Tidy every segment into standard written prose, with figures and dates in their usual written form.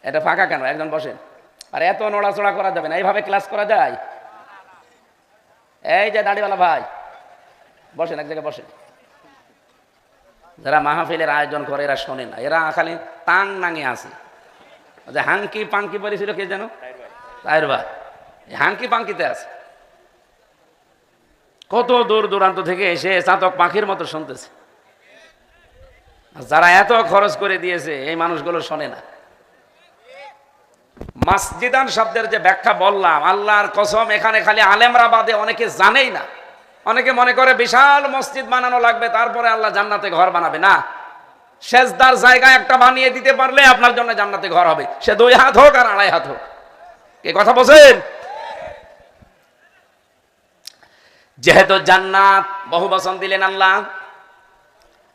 এটা ফাঁকা কেন? একজন বসেন। আর এত নড়াচড়া করা যাবে না, এইভাবে ক্লাস করা যায়? এই যে দাড়িওয়ালা ভাই, বসেন, এক জায়গায় বসেন। যারা মাহফিলের আয়োজন করে এরা শোনে না, এরা খালি তাং নাঙে আছে। যে হাঙ্কি পাঙ্কি বলেছিল কে যেন, তাইর ভাই, হাঙ্কি পাঙ্কিতে আছে। কত দূর দূরান্ত থেকে এসে চাতক পাখির মতো শুনতেছে। যারা এত খরচ করে দিয়েছে এই মানুষগুলো শোনে না। মাসজিদান শব্দের যে ব্যাখ্যা বললাম, আল্লাহর কসম, এখানে খালি আলেমরা বাদে অনেকে জানেই না। অনেকে মনে করে বিশাল মসজিদ বানানো লাগবে তারপরে আল্লাহ জান্নাতে ঘর বানাবে। না, সেজদার জায়গা একটা বানিয়ে দিতে পারলে আপনার জন্য জান্নাতে ঘর হবে, সে 2 হাত হোক আর 2.5 হাত হোক। কে কথা বলছেন? যেহেতু জান্নাত বহু বচন দিলেন আল্লাহ,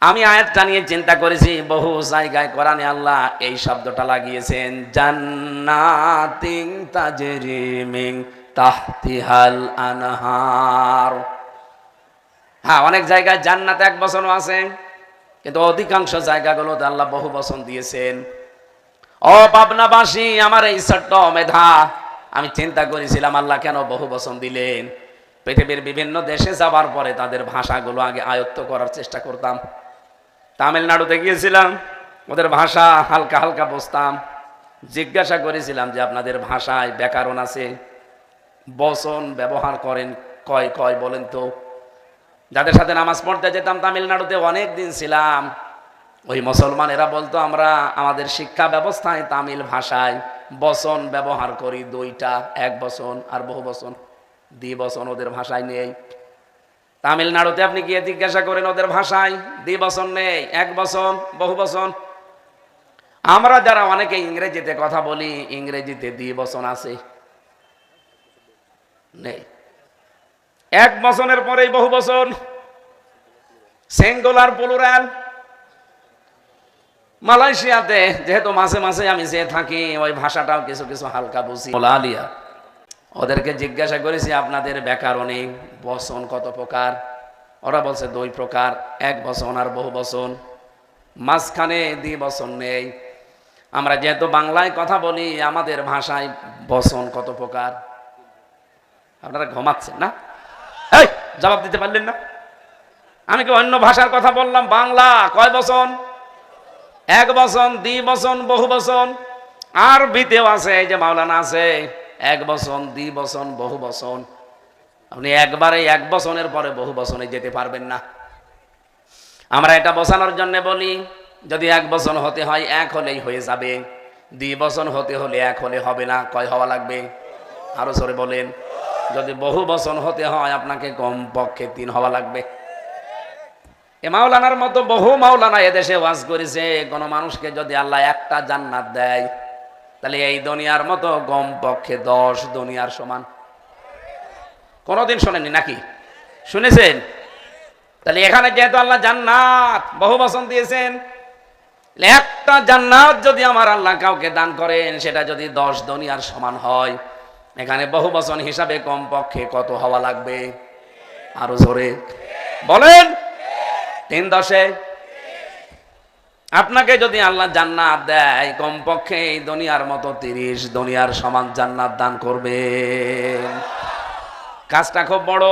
আমি আয়াতটা নিয়ে চিন্তা করেছি। বহু জায়গায় কোরআনে আল্লাহ এই শব্দটা লাগিয়েছেন, জান্নাতিন তাজরি মিন তাহতিহাল আনহার। হ্যাঁ, অনেক জায়গায় জান্নাত 1 বচনও আছে, কিন্তু অধিকাংশ জায়গাগুলোতে আল্লাহ বহু বচন দিয়েছেন। ও পাবনাবাসী, আমার এই ছোট্ট মেধা, আমি চিন্তা করেছিলাম আল্লাহ কেন বহু বচন দিলেন। পৃথিবীর বিভিন্ন দেশে যাবার পরে তাদের ভাষাগুলো আগে আয়ত্ত করার চেষ্টা করতাম। তামিলনাড়ুতে গিয়েছিলাম, ওদের ভাষা হালকা হালকা বুঝতাম। জিজ্ঞাসা করেছিলাম যে আপনাদের ভাষায় ব্যাকরণ আছে, বচন ব্যবহার করেন কয় কয় বলেন তো। যাদের সাথে নামাজ পড়তে যেতাম তামিলনাড়ুতে, অনেক দিন ছিলাম, ওই মুসলমানেরা বলতো আমরা আমাদের শিক্ষা ব্যবস্থায় তামিল ভাষায় বচন ব্যবহার করি 2টা, 1 বচন আর বহু বচন। দ্বিবচন ওদের ভাষায় নেই। তামিলনাড়ুতে আপনি গিয়ে জিজ্ঞাসা করেন, ওদের ভাষায় দ্বিবচন নেই, 1 বচন, বহু বচন। আমরা যারা অনেকে ইংরেজিতে কথা বলি, ইংরেজিতে দ্বিবচন আছে নেই, 1 বচনের পরেই বহু বচন, সিঙ্গুলার প্লুরাল। মালয়েশিয়াতে যেহেতু মাঝে মাঝে আমি যে থাকি, ওই ভাষাটাও কিছু কিছু হালকা বুঝি। আলিয়া, ওদেরকে জিজ্ঞাসা করেছি আপনাদের ব্যাকরণে বচন কত প্রকার? ওরা বলছে 2 প্রকার, 1 বচন আর বহু বচন, মাঝখানে দ্বিবচন নেই। আমরা যেহেতু বাংলায় কথা বলি, আমাদের ভাষায় বচন কত প্রকার? আপনারা ঘুমাচ্ছেন না? এই জবাব দিতে পারলেন না? আমি কি অন্য ভাষার কথা বললাম? বাংলা কয় বচন? 1 বচন, দ্বিবচন, বহু বচন। আরবিতেও আছে, এই যে মাওলানা আছে, 1 বচন, দ্বিবচন, বহু বচন। আপনি একবারে 1 বচনের পরে বহু বচনে যেতে পারবেন না। আমরা এটা বোঝানোর জন্য বলি, যদি 1 বচন হতে হয় 1 হলেই হয়ে যাবে, দ্বিবচন হতে হলে 1 হলে হবে না। কয় হওয়া লাগবে? আরো জোরে বলেন। যদি বহু বচন হতে হয় আপনাকে কমপক্ষে 3 হওয়া লাগবে। এ মাওলানার মতো বহু মাওলানা এদেশে ওয়াজ করেছে, কোন মানুষকে যদি আল্লাহ একটা জান্নাত দেয়, তাহলে এই দুনিয়ার মতো কমপক্ষে 10 দুনিয়ার সমান। কোনদিন শোনেননি নাকি? শুনেছেন? তাহলে এখানে যেহেতু আল্লাহ জান্নাত বহু বচন দিয়েছেন, একটা জান্নাত যদি আমার আল্লাহ কাউকে দান করেন, সেটা যদি 10 দুনিয়ার সমান হয়, এখানে বহু বচন হিসাবে কমপক্ষে কত হওয়া লাগবে? আরো জোরে বলেন। 3 10। আপনাকে যদি আল্লাহ জান্নাত দেয়, কমপক্ষে এই দুনিয়ার মতো 30 দুনিয়ার সমান জান্নাত দান করবেন। কাজটা খুব বড়।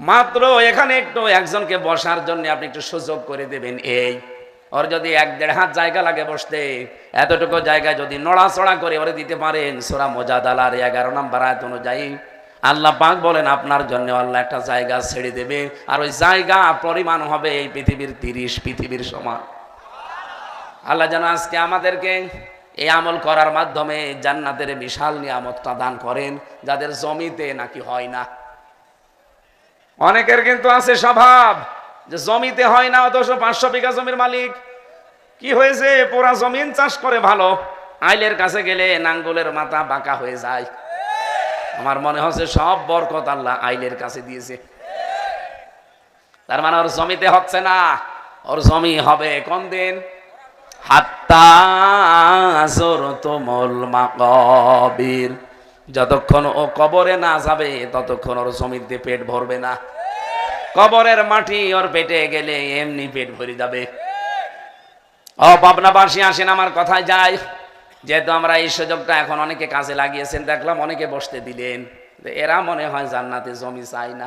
মাত্র এখানে একটু একজনকে বসার জন্য আপনি একটু সুযোগ করে দেবেন। এই ওর যদি 1-1.5 হাত জায়গা লাগে বসতে, এতটুকু জায়গায় যদি নড়াচড়া করে ওরে দিতে পারেন, সূরা মুজাদালার 11 নম্বর আয়াত অনুযায়ী আল্লাহ পাক বলেন আপনার জন্য আল্লাহ একটা জায়গা ছেড়ে দেবে, আর ওই জায়গা পরিমাণ হবে এই পৃথিবীর 30 পৃথিবীর সমান। আল্লাহ যেন আজকে আমাদেরকে এই আমল করার মাধ্যমে জান্নাতের বিশাল নিয়ামতটা দান করেন, যাদের জমিতে নাকি হয় না। অনেকের কিন্তু আছে স্বভাব যে জমিতে হয় না, অথচ 500 বিঘা জমির মালিক। কি হয়েছে? পুরা জমিন চাষ করে ভালো, আইলের কাছে গেলে নাঙ্গলের মাথা বাঁকা হয়ে যায়। আমার মনে হচ্ছে সব বরকত আল্লাহ আইলের কাছে দিয়েছে। তার মানে ওর জমিতে হচ্ছে না, ওর জমি হবে কোন দিন? হাত্তা যুরতুমুল মাকাবির, যতক্ষণ ও কবরে না যাবে ততক্ষণ ওর জমিতে পেট ভরবে না। কবরের মাটি ওর পেটে গেলে এমনি পেট ভরে যাবে। ও পাবনাবাসী আসেন, আমার কথায় যায়। যেহেতু আমরা এই সুযোগটা এখন অনেকে কাজে লাগিয়েছেন, দেখলাম অনেকে বসতে দিলেন, এরা মনে হয় জান্নাতে জমি চাই না,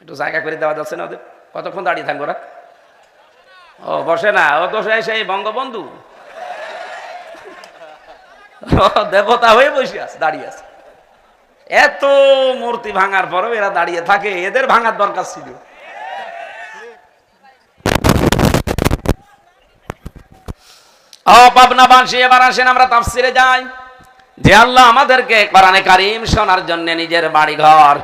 একটু জায়গা করে দেওয়া যাচ্ছে না ওদের? কতক্ষণ দাঁড়িয়ে থাকবো ওরা? ও বসে না, ও তো সেই বঙ্গবন্ধু দেবতা হয়ে বসে আছে, দাঁড়িয়ে আছে। এত মূর্তি ভাঙার পরেও এরা দাঁড়িয়ে থাকে, এদের ভাঙার দরকার ছিল। ও পাবনাবাসী, এবার আসেন আমরা তাফসিরে যাই। যে আল্লাহ আমাদেরকে কোরআনে কারীম শোনার জন্য নিজের বাড়ি ঘর,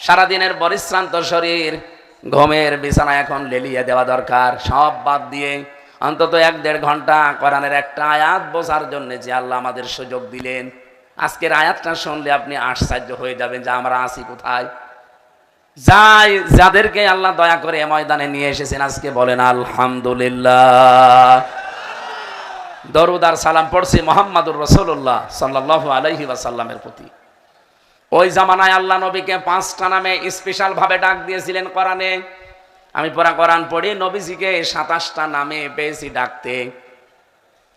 সারাদিনের পরিশ্রান্ত শরীর, ঘুমের বিছানা এখন লেলিয়ে দেওয়া দরকার, সব বাদ দিয়ে অন্তত 1-1.5 ঘন্টা কোরআনের একটা আয়াত বোঝার জন্য যে আল্লাহ আমাদের সুযোগ দিলেন, আজকের আয়াতটা শুনলে আপনি আশ্চর্য হয়ে যাবেন যে আমরা আছি কোথায়। যাই যাদেরকে আল্লাহ দয়া করে ময়দানে নিয়ে এসেছেন, আজকে বলেন আলহামদুলিল্লাহ। দরুদ আর সালাম পড়ছি মুহাম্মাদুর রাসূলুল্লাহ সাল্লাল্লাহু আলাইহি ওয়াসাল্লামের প্রতি। ওই জামানায় আল্লাহ নবীকে 5টা নামে স্পেশাল ভাবে ডাক দিয়েছিলেন কোরআনে। আমি পুরা কোরআন পড়ি, নবীজিকে 27টা নামে পেয়েছি ডাকতে।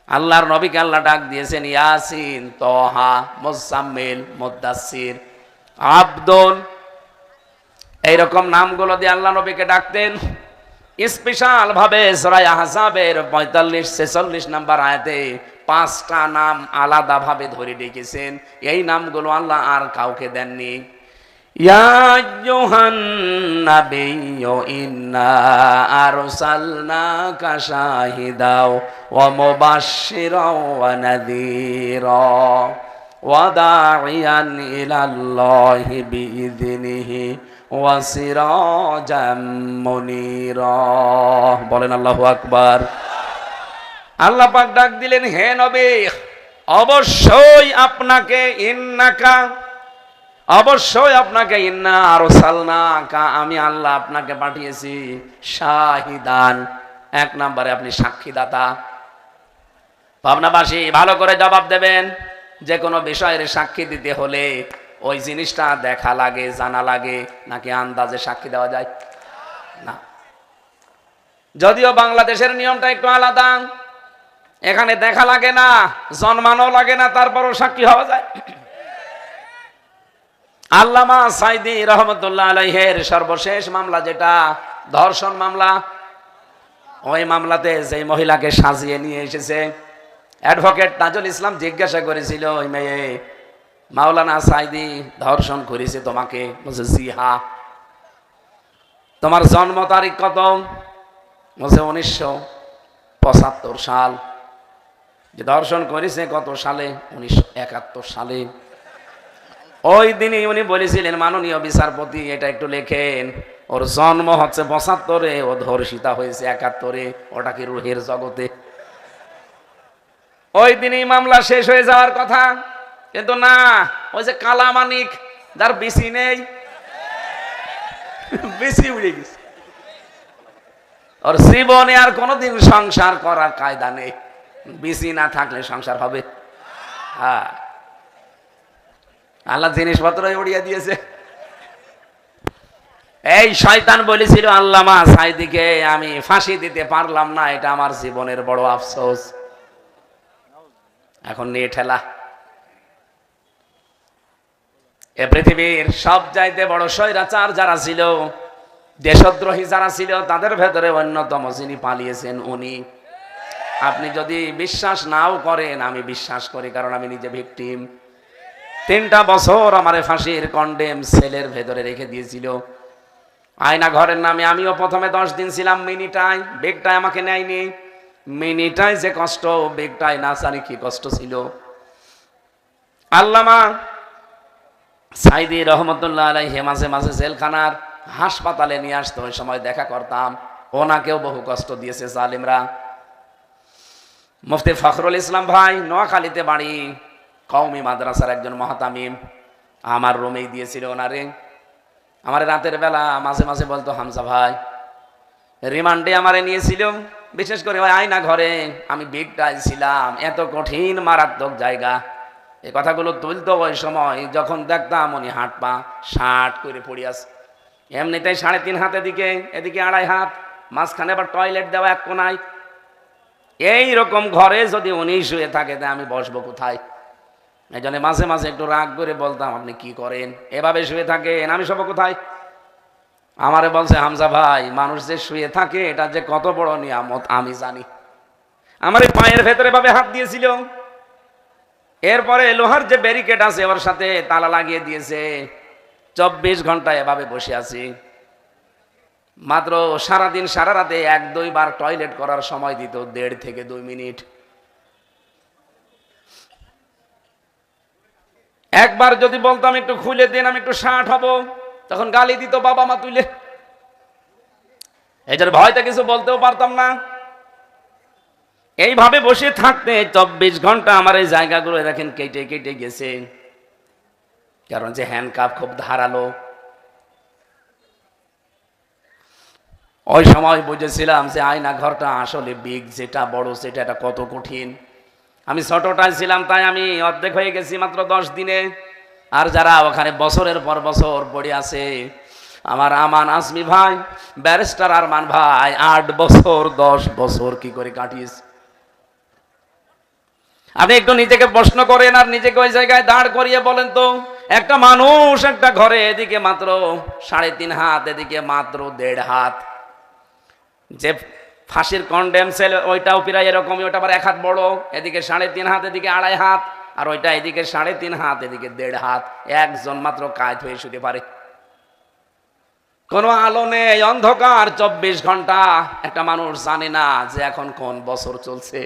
আল্লাহর নবীকে আল্লাহ ডাক দিয়েছেন ইয়াসিন, তহা, মুজাম্মিল, মুদ্দাসসির, আব্দুল, এইরকম নামগুলো দিয়ে আল্লাহ নবীকে ডাকতেন। স্পেশাল ভাবে সূরা আহজাবের 45-46 নাম্বার আয়াতে 5টা নাম আলাদা ভাবে ধরে ডেকেছেন। এই নামগুলো আল্লাহ আর কাউকে দেননি। ইয়া আইয়ুহান নাবিয়্যু ইন্না আরসালনাকা শাহিদাও ওয়া মুবাশশিরাও ওয়া নাযীরা ওয়া দা'iয়ান ইলাল্লাহি বিইযনিহি ওয়া সিরাজাম মুনীরা। বলেন আল্লাহু আকবার। আল্লাহ পাক ডাক দিলেন, হে নবী, অবশ্যই আপনাকে ইন্না আরসালনাকা, আমি আল্লাহ আপনাকে পাঠিয়েছি শাহিদান, 1 নম্বরে আপনি সাক্ষীদাতা। পাবনাবাসী ভালো করে জবাব দেবেন, যে কোনো বিষয়ের সাক্ষী দিতে হলে ওই জিনিসটা দেখা লাগে, জানা লাগে, নাকি আন্দাজে সাক্ষী দেওয়া যায়? না। যদিও বাংলাদেশের নিয়মটা একটু আলাদা, এখানে দেখা লাগে না, জন্মানো লাগে না, তারপরও সাক্ষী হওয়া যায়। আল্লামা সাইদি রহমতুল্লাহ আলাইহির সর্বশেষ মামলা যেটা ধর্ষণ মামলা, ওই মামলাতে যে মহিলাকে সাজিয়ে নিয়ে এসেছে অ্যাডভোকেট তাজুল ইসলাম জিজ্ঞাসা করেছিল, ওই মেয়ে মাওলানা সাইদি ধর্ষণ করেছে তোমাকে? বলছে জি হ্যাঁ। তোমার জন্ম তারিখ কত? বলছে 1975 সাল। যে ধর্ষণ করেছে কত সালে? 1971 সালে। ওই দিনই উনি বলেছিলেন, মাননীয় বিচারপতি এটা একটু লেখেন, ওর জন্ম হচ্ছে 75-এ, ও ধর্ষিতা হয়েছে 71-এ, ওটা কি রুহের জগতে? ওই দিনই মামলা শেষ হয়ে যাওয়ার কথা, কিন্তু না, ওই যে কালামানিক যার বিসি নেই, বিসি উড়ে গেছে, ওর জীবনে আর কোনোদিন সংসার করার কায়দা নেই। বিসি না থাকলে সংসার হবে? হ্যাঁ, আল্লাহ জিনিসপত্র উড়িয়ে দিয়েছে। এই শয়তান বলেছিল আল্লামা সাইদিকে আমি ফাঁসি দিতে পারলাম না, এটা আমার জীবনের বড় আফসোস। এখন নিয়ে ঠেলা। এ পৃথিবীর সব চাইতে বড় স্বৈরাচার যারা ছিল, দেশদ্রোহী যারা ছিল, তাদের ভেতরে অন্যতম যিনি পালিয়েছেন উনি। আপনি যদি বিশ্বাস নাও করেন, আমি বিশ্বাস করি, কারণ আমি নিজে ভিকটিম। 3টা বছর আমারে ফাঁসির কন্ডেম সেলের ভেতরে রেখে দিয়েছিল। আয়না ঘরের নামে আমিও প্রথমে 10 দিন ছিলাম মিনিটায়, বেগটায় আমাকে নেয়নি। মিনিটায় যে কষ্ট, বেগটায় না জানি কি কষ্ট ছিল। আল্লামা সাইদি রহমতুল্লাহ আলাইহি মাঝে মাঝে জেলখানার হাসপাতালে নিয়ে আসতো, ওই সময় দেখা করতাম। ওনাকেও বহু কষ্ট দিয়েছে জালিমরা। মুফতি ফখরুল ইসলাম ভাই, নোয়াখালীতে বাড়ি, কওমি মাদ্রাসার একজন মহাতামিম, আমার রুমেই দিয়েছিল ওনারে। আমার রাতের বেলা মাঝে মাঝে বলতো, হামজা ভাই, রিমান্ডে আমারে নিয়েছিল, বিশেষ করে ওই আয়না ঘরে, আমি বেগটায় ছিলাম, এত কঠিন মারাত্মক জায়গা। এই কথাগুলো তুলতো ওই সময়, যখন দেখতাম উনি হাত পা শার্ট করে পড়ে আছে। এমনিতেই 3.5 হাত এদিকে, এদিকে 2.5 হাত, মাঝখানে আবার টয়লেট দেওয়া এক কোনায়। এই রকম ঘরে যদি উনি শুয়ে থাকে তা আমি বসবো কোথায়? এই জন্য মাঝে মাঝে একটু রাগ করে বলতাম, আপনি কি করেন, এভাবে শুয়ে থাকেন, আমি সব কোথায়? আমারে বলছে, হামজা ভাই, মানুষ যে শুয়ে থাকে এটা যে কত বড় নিয়ামত আমি জানি। আমার এই পায়ের ভেতরে ভাবে হাত দিয়েছিল, এরপরে লোহার যে ব্যারিকেড আছে ওর সাথে তালা লাগিয়ে দিয়েছে। 24 ঘন্টা এভাবে বসে আছি। মাত্র সারাদিন সারা রাতে 1-2 বার টয়লেট করার সময় দিত, 1.5 থেকে 2 মিনিট। একবার যদি বলতাম একটু খুলে দেন, আমি একটু শার্ট হব, তখন গালি দিত বাবা মা তুলে। এটার ভয়তে কিছু বলতেও পারতাম না। এইভাবে বসে থাকতে 24 ঘন্টা আমার এই জায়গাগুলো দেখেন কেটে কেটে গেছে, কারণ যে হ্যান্ডকাপ খুব ধারালো। ওই সময় বুঝেছিলাম যে আয়না ঘরটা আসলে বিগ, যেটা বড় সেটা এটা কত কঠিন। আমি ছোটটাই ছিলাম, তাই আমি অর্ধেক হয়ে গেছি মাত্র 10 দিনে। আর যারা ওখানে বছরের পর বছর পড়ে আছে, আমার আমান আসমি ভাই, ব্যারিস্টার আরমান ভাই 8 বছর 10 বছর কি করে কাটিয়েছে। আপনি একটু নিজেকে প্রশ্ন করেন আর নিজেকে ওই জায়গায় দাঁড় করিয়ে বলেন তো, একটা মানুষ একটা ঘরে এদিকে মাত্র 3.5 হাত, এদিকে মাত্র 1.5 হাত, যে ফাঁসির কন্ডেম সেল ওইটাও প্রায় এরকমই, ওটা আবার 1 হাত বড়, এদিকে 3.5 হাত, এদিকে 2.5 হাত, আর ওইটা এদিকে 3.5 হাত, এদিকে 1.5 হাত। একজন মাত্র কাজ হয়ে শুতে পারে। কোনো আলো নেই, অন্ধকার 24 ঘন্টা। একটা মানুষ জানে না যে এখন কোন বছর চলছে,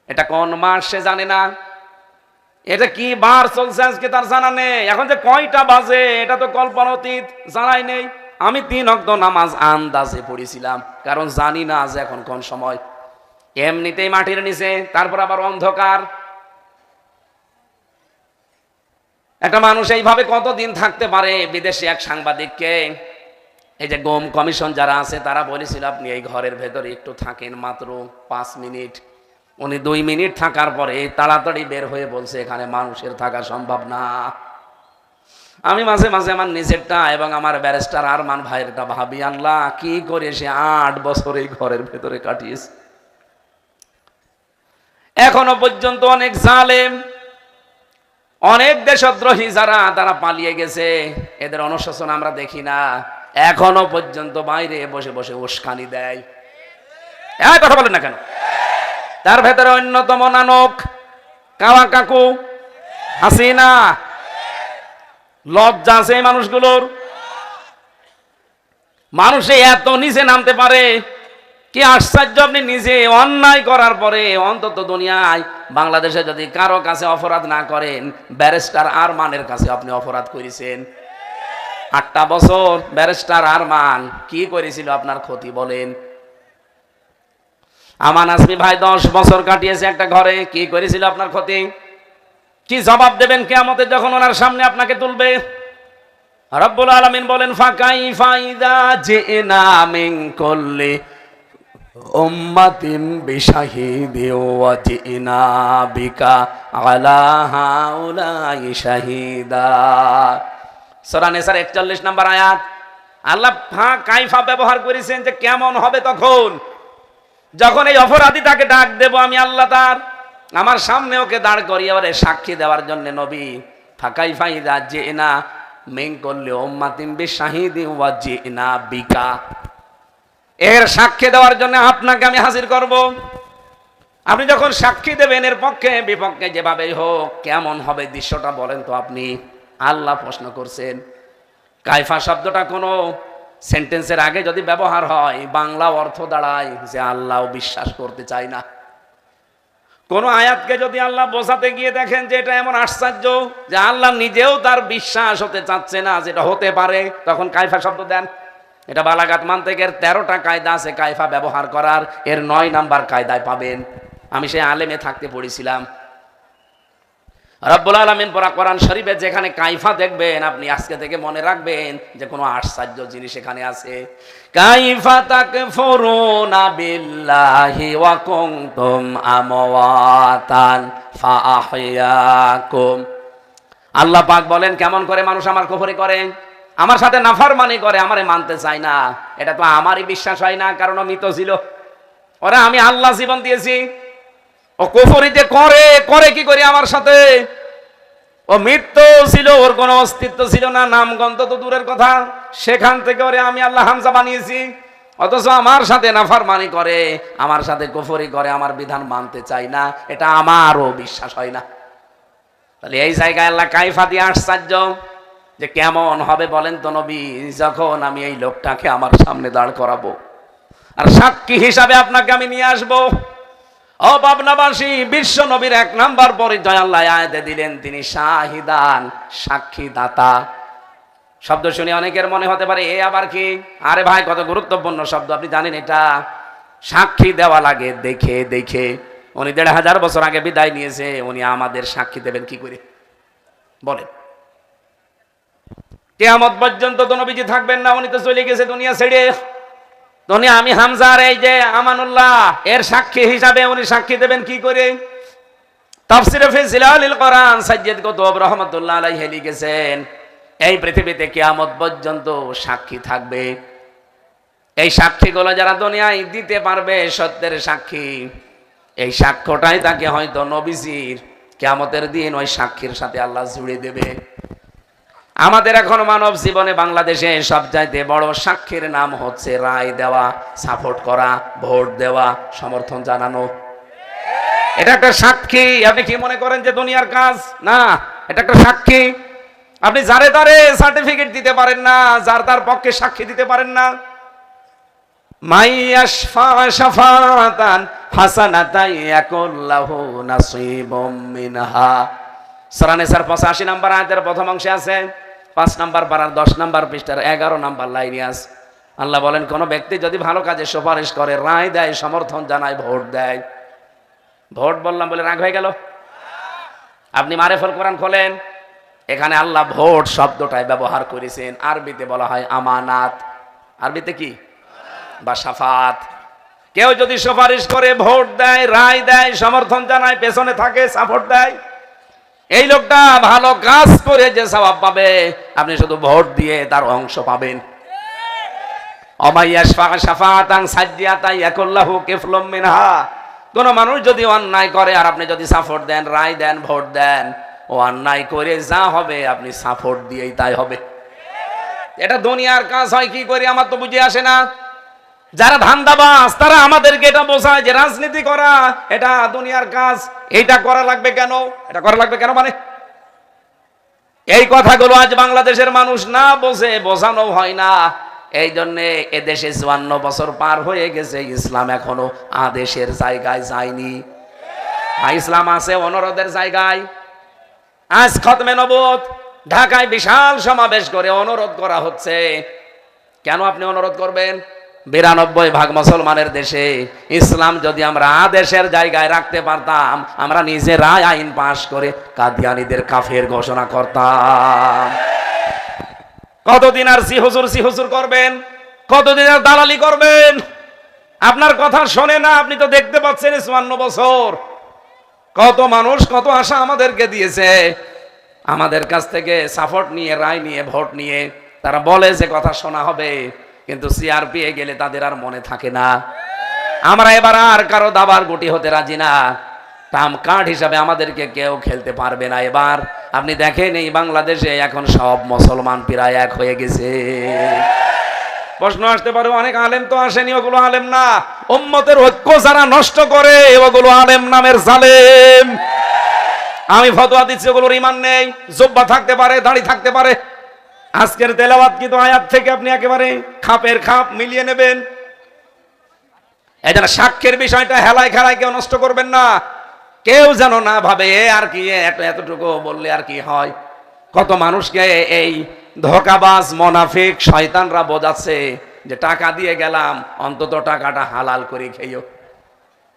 এটা কোন মাস সে জানে না, এটা কি বার চলছে আজকে তার জানা নেই, এখন যে কয়টা বাজে এটা তো কল্পনাতীত, জানাই নেই। আমি 3 ওয়াক্ত নামাজ আন্দাজে পড়েছিলাম, কারণ জানি না যে এখন কোন সময়। এমনিতেই মাটির নিচে, তারপর আবার অন্ধকার। একটা মানুষ এইভাবে কতদিন থাকতে পারে? বিদেশে এক সাংবাদিককে, এই যে গোম কমিশন যারা আছে তারা বলেছিল, আপনি এই ঘরের ভেতরে একটু থাকেন মাত্র 5 মিনিট। উনি 2 মিনিট থাকার পরে তাড়াতাড়ি বের হয়ে বলছে, এখানে মানুষের থাকা সম্ভব না। আমি মাঝে মাঝে আমার নিজেরটা এবং আমার ব্যারিস্টার আরমান ভাইয়েরটা ভাবি, আল্লাহ কি করে সে 8 বছর এই ঘরের ভেতরে কাটিয়েছে। এখনো পর্যন্ত অনেক জালেম, অনেক দেশদ্রোহী যারা, তারা পালিয়ে গেছে, এদের অনুশাসন আমরা দেখি না। এখনো পর্যন্ত বাইরে বসে বসে উস্কানি দেয়। কথা বলেন না কেন? তার ভেতরে অন্যতম নানক কাওয়া কাকু হাসিনা। লজ্জা আছে এই মানুষগুলোর? মানুষে এত নিচে নামতে পারে, কি আশ্চর্য! আপনি নিজে অন্যায় করার পরে অন্তত দুনিয়ায় বাংলাদেশে যদি কারো কাছে অপরাধ না করেন, ব্যারিস্টার আরমানের কাছে আপনি অপরাধ করেছেন। 8টা বছর ব্যারিস্টার আরমান কি করেছিল আপনার ক্ষতি বলেন? আমান আসমি ভাই 10 বছর কাটিয়েছে একটা ঘরে, কি করেছিল আপনার ক্ষতি? কি জবাব দেবেন কিয়ামতে যখন ওনার সামনে আপনাকে তুলবে? রব্বুল আলামিন বলেন, ফাকাইফা ইযা জিনা মিন কুল্লি উম্মাতিন বিশাহিদি ওয়া জিনা বিকা আলা হাউলাই শাহিদা। সূরা নিসার 41 নম্বর আয়াত। আল্লাহ কাইফা ব্যবহার করেছেন যে কেমন হবে তখন, যখন এই অপরাধীটাকে ডাক দেব আমি আল্লাহ, তার আমার সামনে ওকে দাঁড় করিয়ে ওরে সাক্ষী দেওয়ার জন্য। নবী, ফাকাইফা ইযা জিনা মিন কুল্লি উম্মাতিন বিশাহিদি ওয়া জিনা বিকা, এর সাক্ষী দেওয়ার জন্য আপনাকে আমি হাজির করব। আপনি যখন সাক্ষী দেবেন এর পক্ষে বিপক্ষে যেভাবেই হোক, কেমন হবে দৃশ্যটা বলেন তো আপনি? আল্লাহ প্রশ্ন করছেন। কাইফা শব্দটা কোনো সেন্টেন্সের আগে যদি ব্যবহার হয়, বাংলা অর্থ দাঁড়ায় যে আল্লাহ বিশ্বাস করতে চায় না। কোন আয়াতকে যদি আল্লাহ বোঝাতে গিয়ে দেখেন যে এটা এমন আশ্চর্য যে আল্লাহ নিজেও তার বিশ্বাস হতে চাচ্ছে না যেটা হতে পারে, তখন কাইফা শব্দ দেন। এটা বালাগাত মানতিকের 13টা কায়দা আছে কাইফা ব্যবহার করার, এর 9 নাম্বার কায়দায় পাবেন। আমি সেই আলেমে থাকতে পড়েছিলাম। রব্বুল আলামিন পড়া কোরআন শরীফে যেখানে কাইফা দেখবেন, আপনি আজকে থেকে মনে রাখবেন যে কোনো আশ্চর্য জিনিস এখানে আছে। কাইফা তাকফুরুনা বিল্লাহি ওয়া কুনতুম আমওয়াতান ফাআহইয়াকুম। আল্লাহ পাক বলেন, কেমন করে মানুষ আমার কুফরি করে, আমার সাথে নাফরমানি করে, আমারে মানতে চায় না। এটা তো আমারই বিশ্বাস হয় না, কারণ মৃত ছিল। ওরা আমি আল্লাহ জীবন দিয়েছি, ও কুফরি যে করে করে কি করে আমার সাথে? ও মৃত্যু ছিল, ওর কোনো অস্তিত্ব ছিল না, নামগন্ধ তো দূরের কথা, সেখান থেকে ওরে আমি আল্লাহ হামজা বানিয়েছি। অথচ আমার সাথে নাফরমানি করে, আমার সাথে কুফরি করে, আমার বিধান মানতে চাই না, এটা আমারও বিশ্বাস হয় না। তাহলে এই জায়গায় আল্লাহ কাইফা দিয়ে আশ্চর্য যে কেমন হবে বলেন তো নবী, যখন আমি এই লোকটাকে আমার সামনে দাঁড় করাবো আর সাক্ষী হিসাবে আপনাকে আমি নিয়ে আসবো। ও পাবনাবাসী, বিশ্ব নবীর 1 নাম্বার পরিচয় আল্লাহ আয়াতে দিলেন, তিনি শাহিদান, সাক্ষী দাতা। শব্দ শুনে অনেকের মনে হতে পারে এ আবার কি? আরে ভাই, কত গুরুত্বপূর্ণ শব্দ, আপনি জানেন এটা? সাক্ষী দেওয়া লাগে দেখে দেখে। উনি 1500 বছর আগে বিদায় নিয়েছে, উনি আমাদের সাক্ষী দেবেন কি করে বলেন? কিয়ামত পর্যন্ত তো নবীজি থাকবেন না, উনি তো চলে গেছে দুনিয়া ছেড়ে। দুনিয়া আমি হামজার এই যে আমানুল্লাহ এর সাক্ষী হিসাবে উনি সাক্ষী দেবেন কি করে? তাফসিরে ফি জিলালিল কোরআন সাইয়্যিদ কুতুব রাহমাতুল্লাহ আলাইহি লিখেছেন, এই পৃথিবীতে কিয়ামত পর্যন্ত সাক্ষী থাকবে। এই সাক্ষীগুলো যারা দুনিয়ায় দিতে পারবে, সত্যের সাক্ষী, এই সাক্ষ্যটাই তাকে হয়তো নবীজির কিয়ামতের দিন ওই সাক্ষীর সাথে আল্লাহ জুড়ে দেবে। আমাদের এখন মানব জীবনে বাংলাদেশে সবচাইতে বড় সাক্ষীর নাম হচ্ছে রায় দেওয়া, সাপোর্ট করা, ভোট দেওয়া, সমর্থন জানানো। এটা একটা সাক্ষী। আপনি কি মনে করেন যে দুনিয়ার কাজ না? এটা একটা সাক্ষী। আপনি যারে তারে সার্টিফিকেট দিতে পারেন না, যার তার পক্ষে সাক্ষী দিতে পারেন না। মাইয়াশফা শাফাতান হাসানাতান ইয়াকুল্লাহু নাসীবুম মিনহা। সূরা নিসার 85 নম্বর আয়াতের প্রথম অংশে আছে, 5 নম্বর পারার 10 নম্বর পৃষ্ঠার 11 নম্বর লাইনে আছে। আল্লাহ বলেন, কোন ব্যক্তি যদি ভালো কাজে সুপারিশ করে, রায় দেয়, সমর্থন জানায়, ভোট দেয়। ভোট বললাম বলে রাগ হয়ে গেল? আপনি মারেফুল কোরআন খোলেন, এখানে আল্লাহ ভোট শব্দটাই ব্যবহার করেছেন। আরবিতে বলা হয় আমানাত। আরবিতে কি? বা শাফাত। কেউ যদি সুপারিশ করে, ভোট দেয়, রায় দেয়, সমর্থন জানায়, পেছনে থাকে, সাপোর্ট দেয়, এই লোকটা ভালো কাজ করে যে সওয়াব পাবে, আপনি শুধু ভোট দিয়ে তার অংশ পাবেন। অমাইয়াশফা শাফাতান সাজ্জিয়াতান ইয়াকুল্লাহু কিফলুম মিনহা। কোন মানুষ যদি অন্যায় করে আর আপনি যদি সাপোর্ট দেন, রায় দেন, ভোট দেন, ও অন্যায় করে যা হবে আপনি সাপোর্ট দিয়েই তাই হবে। এটা দুনিয়ার কাজ হয় কি করে আমার তো বুঝে আসে না। যারা ধান্দাবাজ তারা আমাদেরকে এটা বোঝায় যে রাজনীতি করা এটা দুনিয়ার কাজ, এইটা করা লাগবে কেন, এটা করা লাগবে কেন, মানে এই কথাগুলো আজ বাংলাদেশের মানুষ না বোঝে, বোঝানো হয় না। এই জন্যে এদেশে 54 বছর পার হয়ে গেছে, ইসলাম এখনো আদেশের জায়গায় যায়নি। ইসলাম আছে অনুরোধের জায়গায়। আজ খতমে নবুয়ত ঢাকায় বিশাল সমাবেশ করে অনুরোধ করা হচ্ছে। কেন আপনি অনুরোধ করবেন? 92% মুসলমানের দেশে ইসলাম যদি আমরা আদেশের জায়গায় রাখতে পারতাম, আমরা নিজেরাই আইন পাশ করে কাদিয়ানীদের কাফের ঘোষণা করতাম। কতদিন আর সি হুজুর করবেন? কতদিন আর দালালি করবেন? আপনার কথা শোনে না, আপনি তো দেখতে পাচ্ছেন 54 বছর কত মানুষ কত আশা আমাদেরকে দিয়েছে, আমাদের কাছ থেকে সাপোর্ট নিয়ে, রায় নিয়ে, ভোট নিয়ে তারা বলে যে কথা শোনা হবে, কিন্তু সিআরপি এ গেলে তাদের আর মনে থাকে না। আমরা এবার আর কারো দাবার গুটি হতে রাজি না। টাম কার্ড হিসাবে আমাদেরকে কেউ খেলতে পারবে না। এবার আপনি দেখেন এই বাংলাদেশে এখন সব মুসলমান প্রায় এক হয়ে গেছে। প্রশ্ন আসতে পারে, অনেক আলেম তো আসেনি, ওগুলো আলেম না। উম্মতের ঐক্য যারা নষ্ট করে ওগুলো আলেম নামের জালেম। আমি ফতোয়া দিচ্ছি, ওগুলোর ঈমান নেই। জুব্বা থাকতে পারে, দাড়ি থাকতে পারে, আজকের তেলাওয়াত কিন্তু আয়াত থেকে আপনি একেবারে খাপের খাপ মিলিয়ে নেবেন। এই জন্য সাক্ষ্যের বিষয়টা হেলায় খেলায় কেউ নষ্ট করবেন না। কেউ যেন না ভাবে এ আর কি, এতটুকু বললে আর কি হয়। কত মানুষকে এই ধোঁকাবাজ মুনাফিক শয়তানরা বোঝাচ্ছে যে টাকা দিয়ে গেলাম, অন্তত টাকাটা হালাল করে খেয়েও।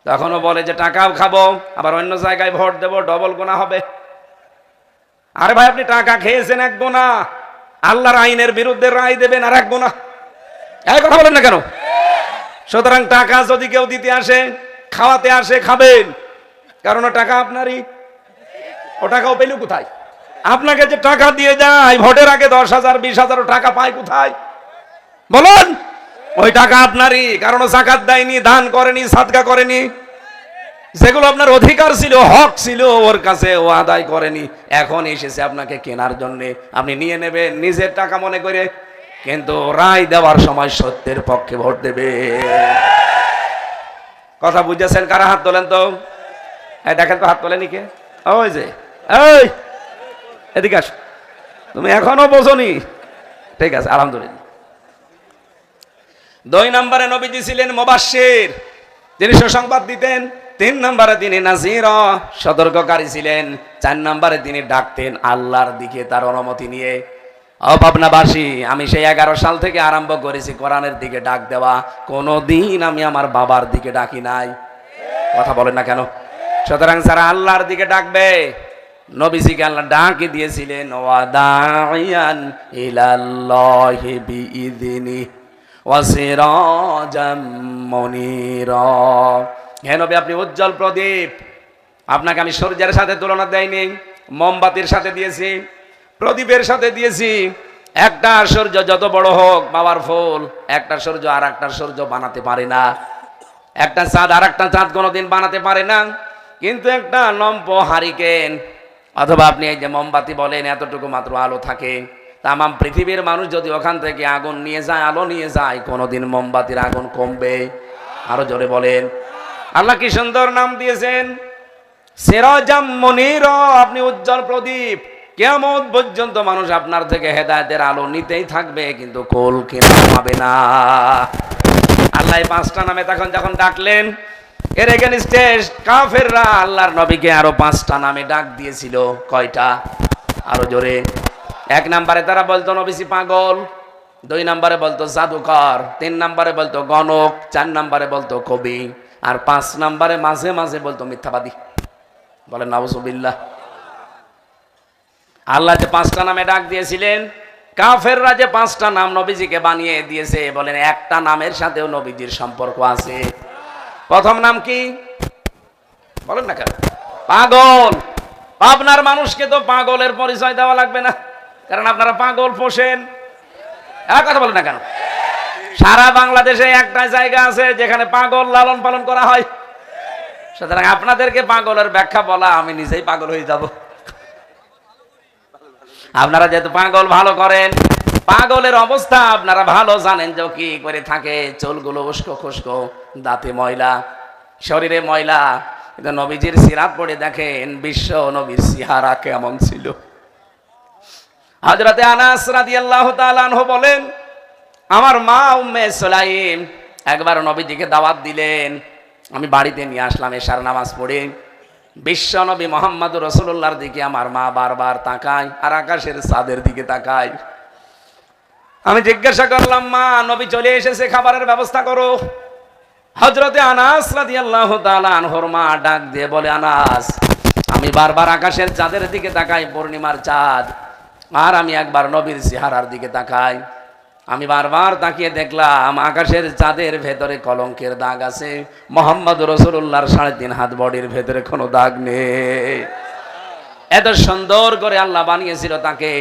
তখনও বলে যে টাকাও খাবো, আবার অন্য জায়গায় ভোট দেবো, ডবল গুনাহ হবে। আরে ভাই, আপনি টাকা খেয়েছেন এক গুনাহ, আল্লাহর আইনের বিরুদ্ধে রায় দেবেন আর এক গুনাহ। এই কথা বলেন না কেন? সুতরাং টাকা যদি কেউ দিতে আসে, খাওয়াতে আসে, খাবেন, কারণ টাকা আপনারই। ও টাকাও পেল কোথায়? আপনাকে যে টাকা দিয়ে যায় ভোটের আগে 10,000 20,000 টাকা পায় কোথায় বলুন? ওই টাকা আপনারই, কারণ যাকাত দেয়নি, দান করেনি, সাদকা করেনি। যেগুলো আপনার অধিকার ছিল, হক ছিল, ওর কাছে ও আদায় করেনি। এখন এসেছে আপনাকে কেনার জন্য, আপনি নিয়ে নেবেন নিজের টাকা মনে করে, কিন্তু রায় দেওয়ার সময় সত্যের পক্ষে ভোট দেবে। কথা বুঝেছেন? কারা হাত তোলেন তো? দেখেন তো হাত তোলেনি কে? ওই যে, এই এদিকে আস, তুমি এখনো বোঝনি? ঠিক আছে, আলহামদুলিল্লাহ। 2 নম্বরে নবীজি ছিলেন মুবাশশির, তিনি সুসংবাদ দিতেন। 3 নম্বরে তিনি নাযীর, সতর্ককারী ছিলেন। 4 নম্বরে তিনি ডাকতেন আল্লাহর দিকে তার অনুমতি নিয়ে। ও পাবনাবাসী, আমি সেই 11 সাল থেকে আরম্ভ করেছি কোরআনের দিকে ডাক দেওয়া, কোনোদিন আমি আমার বাবার দিকে ডাকি নাই। কথা বলেন না কেন? সুতরাং যারা আল্লাহর দিকে ডাকবে, নবীজিকে আল্লাহ ডাকি দিয়েছিলেন ওয়াদাইয়ান ইলাল্লাহি বিইযনি ওয়া সিরাজাম মুনীরা। হে নবী, আপনি উজ্জ্বল প্রদীপ। আপনাকে আমি সূর্যের সাথে তুলনা দেইনি, মোমবাতির সাথে দিয়েছি, প্রদীপের সাথে দিয়েছি। একটা সূর্য যত বড় হোক পাওয়ারফুল, একটা সূর্য আর একটা সূর্য বানাতে পারে না। একটা চাঁদ আর একটা চাঁদ কোনোদিন বানাতে পারে না। কিন্তু একটা লম্প হারিকেন অথবা আপনি এই যে মোমবাতি বলেন, এতটুকু মাত্র আলো থাকে। তামাম পৃথিবীর মানুষ যদি ওখান থেকে আগুন নিয়ে যায়, আলো নিয়ে যায়, কোনোদিন মোমবাতির আগুন কমবে? আরো জোরে বলেন। আল্লাহ কি সুন্দর নাম দিয়েছেন, সিরাজাম মুনীরা। আপনি উজ্জ্বল প্রদীপ, কিয়ামত পর্যন্ত মানুষ আপনার থেকে হেদায়েতের আলো নিতেই থাকবে, কিন্তু কোল কেনা পাবে না। আল্লাহ 5টা নামে তখন যখন ডাকলেন, এর এগেইনস্টে কাফেররা আল্লাহর নবীকে আরো 5টা নামে ডাক দিয়েছিল। কয়টা? আরো জোরে। 1 নম্বরে তারা বলতো নবীজি পাগল, 2 নম্বরে বলতো জাদুকর, 3 নম্বরে বলতো গণক, 4 নম্বরে বলতো কবি, আর 5 নম্বরে মাঝে মাঝে বলতো মিথ্যাবাদী। বলেন নাউজুবিল্লাহ। আল্লাহ যে 5টা নামে ডাক দিয়েছিলেন, কাফেররা যে 5টা নাম নবীজিকে বানিয়ে দিয়েছে, বলেন একটা নামের সাথেও নবীজির সম্পর্ক আছে। প্রথম নাম কি? বলেন না কেন? পাগল। আপনার মানুষকে তো পাগলের পরিচয় দেওয়া লাগবে না, কারণ আপনারা পাগল পোষেন। কথা বলেন না কেন? সারা বাংলাদেশে একটা জায়গা আছে যেখানে পাগল লালন পালন করা হয়। সুতরাং আপনাদেরকে পাগলের ব্যাখ্যা বলা, আমি নিজেই পাগল হয়ে যাব। আপনারা যেহেতু পাগল ভালো করেন, পাগলের অবস্থা আপনারা ভালো জানেন যে কি করে থাকে। চুলগুলো উস্কো খুস্কো, দাঁতে ময়লা, শরীরে ময়লা। কিন্তু নবীজির সিরাত পড়ে দেখেন বিশ্ব নবীর চেহারা কেমন ছিল। হযরতে আনাস রাদিয়াল্লাহু তাআলা আনহু বলেন, আমার মা উম্মে সুলাইম একবার নবীজিকে দাওয়াত দিলেন, আমি বাড়িতে নিয়ে আসলাম এশার নামাজ পড়ে। বিশ্ব নবী মুহাম্মদুর রাসূলুল্লাহর দিকে আমার মা বারবার তাকায়, আর আকাশের চাঁদের দিকে তাকায়। আমি জিজ্ঞাসা করলাম, মা, নবী চলে এসেছে, খাবারের ব্যবস্থা করো। হযরতে আনাস রাদিয়াল্লাহু তাআলা আনহুর মা ডাক দিয়ে বলে, আনাস, আমি বারবার আকাশের চাঁদের দিকে তাকাই, পূর্ণিমার চাঁদ, আর আমি একবার নবীর চেহারার দিকে তাকাই। আমি বারবার তাকিয়ে দেখলাম আকাশের চাঁদের ভেতরে কলঙ্কের দাগ আছে, মুহাম্মদ রাসূলুল্লাহর 3.5 হাত বডির ভেতরে কোনো দাগ নেই। এত সুন্দর করে আল্লাহ বানিয়েছিল তাকে,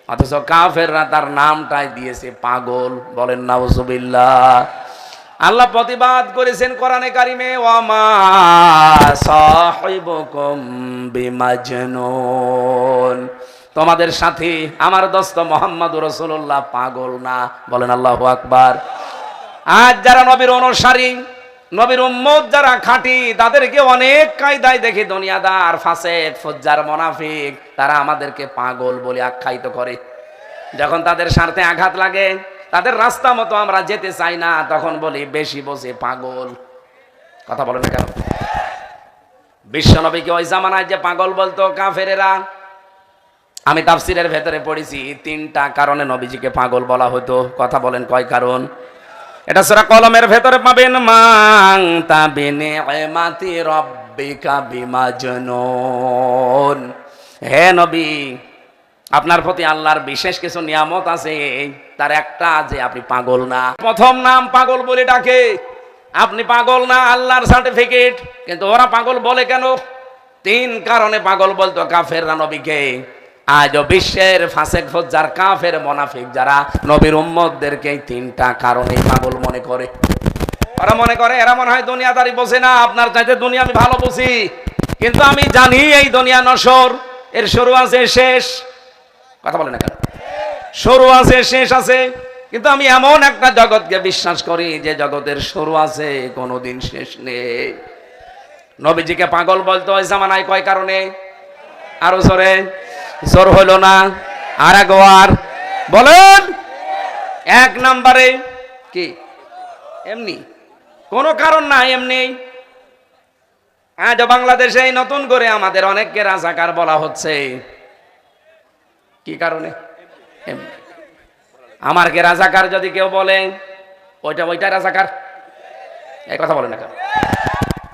অথচ কাফেররা তার নামটাই দিয়েছে পাগল। বলেন নাউজুবিল্লাহ। আল্লাহ প্রতিবাদ করেছেন কোরআনে কারিমে, ওয়ামা সাহিবুকুম বিমাজনুন, তোমাদের সাথী আমার দোস্ত মুহাম্মদুর রাসূলুল্লাহ পাগল না। বলেন আল্লাহু আকবার। আজ যারা নবীর অনুসারী, নবীর উম্মত যারা খাঁটি, তাদেরকে অনেক কায়দায় দেখি দুনিয়াদার, ফাসেক, ফুজ্জার, মুনাফিক, তারা আমাদেরকে পাগল বলে আখ্যায়িত করে। যখন তাদের স্বার্থে আঘাত লাগে, তাদের রাস্তা মতো আমরা যেতে চাই না, তখন বলি বেশি বোঝে পাগল। কথা বলেন না কেন? বিশ্ব নবীকে ওই জামানায় যে পাগল বলতো কাফেরেরা, আমি তাফসিরের ভেতরে পড়েছি 3টা কারণে নবীজিকে পাগল বলা হতো। কথা বলেন কয় কারণ? এটা সূরা কলমের ভেতরে পাবেন, মান তাবিনিআমাতি রাব্বিকা বিমাজনুন। হে নবী, আপনার প্রতি আল্লাহর বিশেষ কিছু নিয়ামত আছে, তার একটা যে আপনি পাগল না। প্রথম নাম পাগল বলে ডাকে, আপনি পাগল না, আল্লাহর সার্টিফিকেট। কিন্তু ওরা পাগল বলে কেন? 3 কারণে পাগল বলতো কাফেররা নবীকে। আজও বিশ্বের ফাসেক ফজ্জার কাফের মুনাফিক যারা নবীর উম্মতদেরকে এই তিনটা কারণেই পাগল মনে করে। ওরা মনে করে এরা মনে হয় দুনিয়াদারি বোঝে না, আপনার চাইতে দুনিয়া আমি ভালো বুঝি, কিন্তু আমি জানি এই দুনিয়া নশ্বর, এর শুরু আছে শেষ। কথা বলে না কেন? শুরু আছে শেষ আছে, কিন্তু আমি এমন একটা জগৎকে বিশ্বাস করি যে জগতের শুরু আছে, কোনোদিন শেষ নেই। নবীজিকে পাগল বলতো ওই জামানায় কয় কারণে? আরো জোরে, জোর হইল না, আর একবার বলেন। এক নম্বরে কি? এমনি কোনো কারণ নাই, এমনি। আজ বাংলাদেশে নতুন করে আমাদের অনেককে রাজাকার বলা হচ্ছে। কি কারণে? এমনি। আমারকে রাজাকার যদি কেউ বলে, ওইটা রাজাকার, এই কথা বলে না কেন?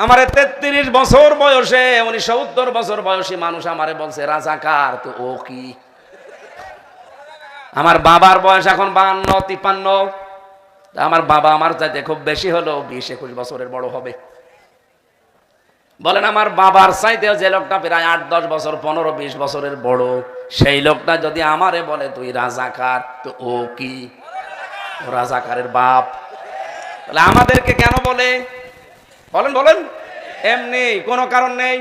আমার 33 বছর বয়সে 70 বছর বয়সী মানুষ আমারে বলছে রাজাকার, তো ও কি? আমার বাবার বয়স এখন 52-53, আমার বাবা আমার চাইতে খুব বেশি হলো 20-21 বছরের বড় হবে। বলেন আমার বাবার চাইতেও যে লোকটা প্রায় 8-10 বছর 15-20 বছরের বড়, সেই লোকটা যদি আমারে বলে তুই রাজাকার, তো ও কি? ও রাজাকারের বাপ। তাহলে আমাদেরকে কেন বলে? বলেন বলেন। এমনি, কোনো কারণ নেই।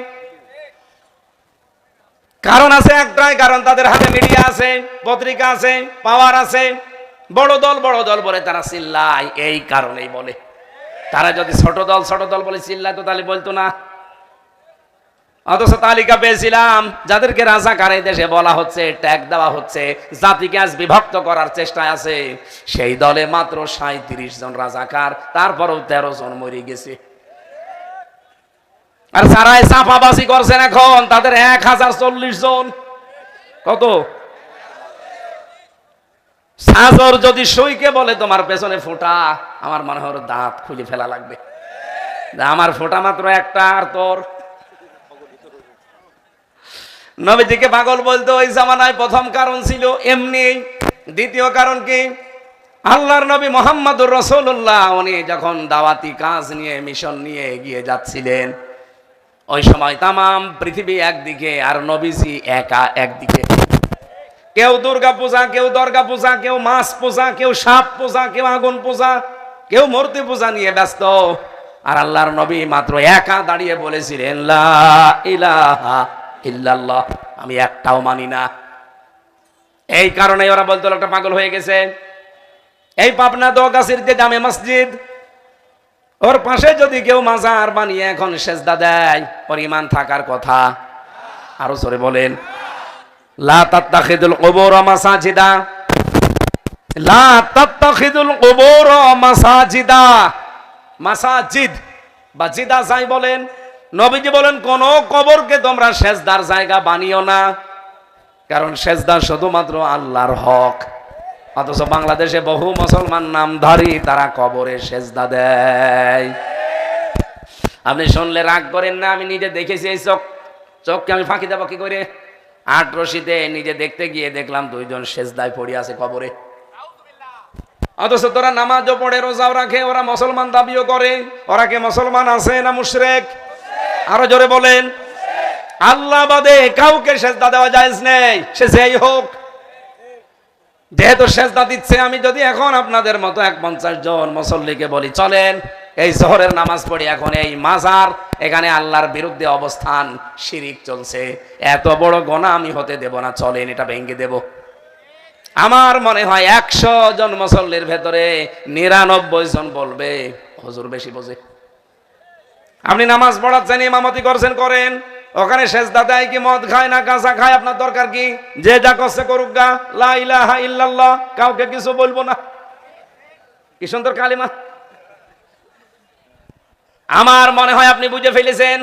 কারণ আছে একটাই, কারণ তাদের হাতে মিডিয়া আছে, পত্রিকা আছে, পাওয়ার আছে, বড় দল বলে তারা চিল্লায়, এই কারণেই বলে। তারা যদি ছোট দল বলে চিল্লায় তো তাহলে বলতো না। অথচ তালিকা পেয়েছিলাম যাদেরকে রাজাকার এই দেশে বলা হচ্ছে, ট্যাগ দেওয়া হচ্ছে, জাতিকে আজ বিভক্ত করার চেষ্টায় আছে, সেই দলে মাত্র 37 জন রাজাকার, তারপরেও 13 জন মরে গেছে। আর যারাই চাপাবাজি করছেন এখন তাদের 1040 জন। কত? সাজর যদি সইকে বলে তোমার পেছনে ফোঁটা, আমার মনে হয় ওর দাঁত খুলে ফেলা লাগবে। আমার ফোঁটা মাত্র একটা, আর তোর? নবীজিকে পাগল বলতো ওই জামানায় প্রথম কারণ ছিল এমনি। দ্বিতীয় কারণ কি? আল্লাহর নবী মুহাম্মদুর রাসূলুল্লাহ উনি যখন দাওয়াতি কাজ নিয়ে, মিশন নিয়ে এগিয়ে যাচ্ছিলেন, ওই সময় তামাম পৃথিবী একদিকে আর নবীজি একা একদিকে। কেউ দুর্গা পূজা, কেউ দর্গা পূজা, কেউ মাছ পূজা, কেউ সাপ পূজা, কেউ আগুন পূজা, কেউ মূর্তি পূজা নিয়ে ব্যস্ত। আর আল্লাহর নবী মাত্র একা দাঁড়িয়ে বলেছিলেন লা ইলাহা ইল্লাল্লাহ, আমি একটাও মানি না। এই কারণে ওরা বলতো লোকটা পাগল হয়ে গেছে। এই পাবনা দোগাছির যে জামে মসজিদ, ওর পাশে যদি কেউ মাজার বানিয়ে এখন সেজদা দেয়, ওর ঈমান থাকার কথা। আরো জোরে বলেন। লা তাত্তাখিদুল কুবুর মাসাজিদা, লা তাত্তাখিদুল কুবুর মাসাজিদা। মাসাজিদ বা জিদা যাই বলেন, নবীজি বলেন কোন কবরকে তোমরা সেজদার জায়গা বানিও না, কারণ সেজদা শুধুমাত্র আল্লাহর হক। অথচ বাংলাদেশে বহু মুসলমান নামধারী তারা কবরে সেজদা দেয়। আপনি শুনলে রাগ করেন না, আমি নিজে দেখেছি। এই চোখকে আমি ফাঁকি দেবো কি করে? 8 রশিদে নিজে দেখতে গিয়ে দেখলাম 2 জন সেজদায় পড়ে আছে কবরে। অথচ তোরা নামাজও পড়ে, রোজাও রাখে, ওরা মুসলমান দাবিও করে। ওরা কে মুসলমান আছে না মুশরিক? আরো জোরে বলেন। আল্লাহ বাদে কাউকে সেজদা দেওয়া জায়েজ নেই, সে যেই হোক। যেহেতু সেজদা দিচ্ছে, আমি যদি এখন আপনাদের মতো 50 জন মুসল্লিকে বলি চলেন এই জোহরের নামাজ পড়ি, এখন এই মাজার, এখানে আল্লাহর বিরুদ্ধে অবস্থান, শিরিক চলছে, এত বড় গুনাহ আমি হতে দেব না, চলেন এটা ভেঙে দেব। আমার মনে হয় 100 জন মুসল্লির ভেতরে 99 জন বলবে হুজুর বেশি বোঝে। আপনি নামাজ পড়াচ্ছেন, ইমামতি করছেন, করেন, ওখানে সেজদা দেয় কি মদ খায় না গাঁজা খায়, আপনার দরকার কি? যে যা করছে করুক গা, লা ইলাহা ইল্লাল্লাহ, কাউকে কিছু বলবো না। কি সুন্দর কালিমা। আমার মনে হয় আপনি বুঝে ফেলেছেন।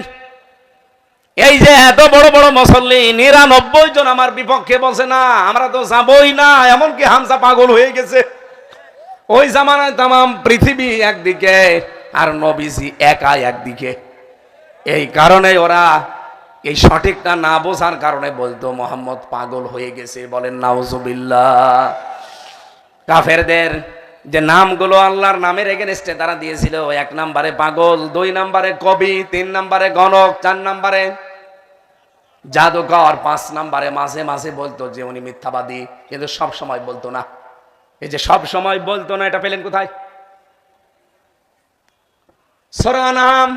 এই যে এত বড় বড় মুসল্লি 99 জন আমার বিপক্ষে বলছে না, আমরা তো যাবই না, এমনকি হামজা পাগল হয়ে গেছে। ওই জামানায় তামাম পৃথিবী একদিকে আর নবীজি একা একদিকে। এই কারণে ওরা এই সঠিকটা না বোঝার কারণে বলতো মোহাম্মদ পাগল হয়ে গেছে। বলেন নাউজুবিল্লাহ। কাফেরদের যে নামগুলো আল্লাহর নামের এগেনস্টে তারা দিয়েছিল, 1 নম্বরে পাগল, 2 নম্বরে কবি, 3 নম্বরে গণক, 4 নম্বরে জাদুকর 5 নম্বরে মাঝে মাঝে বলতো যে উনি মিথ্যাবাদী, কিন্তু সব সময় বলতো না। এই যে সব সময় বলতো না, এটা পেলেন কোথায়? সূরা নাম,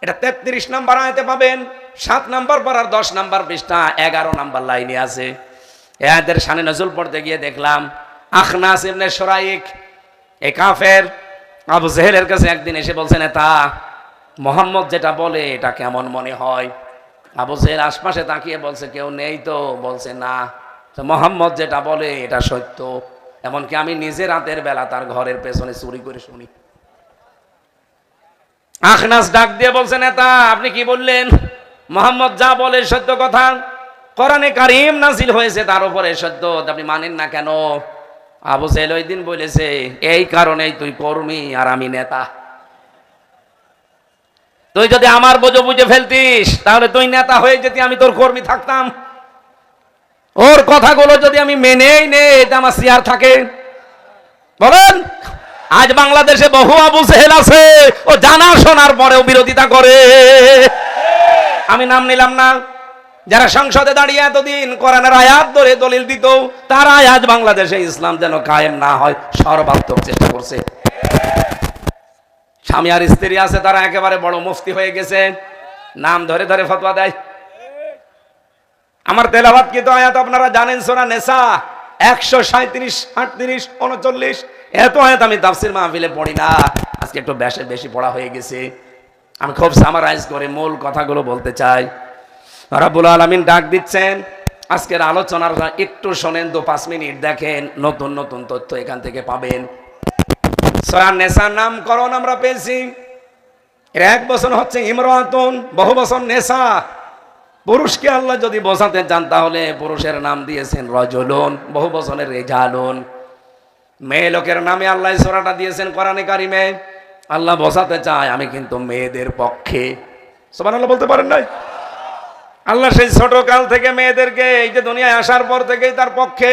এটা 33 নম্বর আয়াতে পাবেন। 7 নম্বর পারার 10 নম্বর পৃষ্ঠা 11 নম্বর লাইনে আছে। এই আয়াতের শানে নজুল পড়তে গিয়ে দেখলাম আখনাস ইবনে শুরাইক, এই কাফের আবু জেহেলের কাছে একদিন এসে বলছে, নেতা মোহাম্মদ যেটা বলে এটা কেমন মনে হয়? আবু জেহেল আশপাশে তাকিয়ে বলছে, কেউ নেই তো? বলছে না, তো মোহাম্মদ যেটা বলে এটা সত্য। এমনকি আমি নিজে রাতের বেলা তার ঘরের পেছনে চুরি করে শুনি। আখনাস ডাক দিয়ে বলছে, নেতা আপনি কি বললেন? মোহাম্মদ যা বলে সত্য কথা, কোরআনে কারীম নাজিল হয়েছে তার উপরে সত্য, আপনি মানেন না কেন? আবু জেহেল ওই দিন বলেছে, এই কারণেই তুই কর্মী আর আমি নেতা। তুই যদি আমার বোঝো বুঝে ফেলতিস তাহলে তুই নেতা হয়ে যেতি, আমি তোর কর্মী থাকতাম। ওর কথাগুলো যদি আমি মেনেই নেই এটা আমার চেয়ার থাকে। বলেন, আজ বাংলাদেশে বহু আবু জেহেল আছে, ও জানা শোনার পরেও বিরোধিতা করে। আমি নাম নিলাম না, যারা সংসদে দাঁড়িয়ে এতদিন কোরআনের আয়াত ধরে দলিল দিত, তারা আজ বাংলাদেশে ইসলাম যেন কায়েম না হয় সর্বাত্মক চেষ্টা করছে। স্বামী আর স্ত্রী আছে, তারা একেবারে বড় মুফতি হয়ে গেছে, নাম ধরে ধরে ফতোয়া দেয়। আমার তেলাওয়াত কি তো আয়াত আপনারা জানেন, সূরা নিসা 137, 38, 39, এত আয়াত আমি তাফসীর মাহফিলে পড়ি না, আজকে একটু বেশি পড়া হয়ে গেছে। আমি খুব সামারাইজ করে মূল কথাগুলো বলতে চাই। রব্বুল আলামিন ডাক দিচ্ছেন, আজকের আলোচনার একটু শোনেন, 2-5 মিনিট দেখেন, নতুন নতুন তথ্য এখান থেকে পাবেন। সূরা নিসার নামকরণ আমরা পেয়েছি, এর এক বচন হচ্ছে ইমরাতুন, বহু বচন নিসা। পুরুষকে আল্লাহ যদি বোঝাতে চান তাহলে পুরুষের নাম দিয়েছেন রজুলুন, বহু বচনের রিজালুন। মেয়ে লোকের নামে আল্লাহ সূরাটা দিয়েছেন কোরআনে কারিমে। আল্লাহ বোঝাতে চায় আমি কিন্তু মেয়েদের পক্ষে। সুবহানাল্লাহ বলতে পারেন নাই? আল্লাহ সেই ছোট কাল থেকে মেয়েদেরকে, এই যে দুনিয়ায় আসার পর থেকেই তার পক্ষে।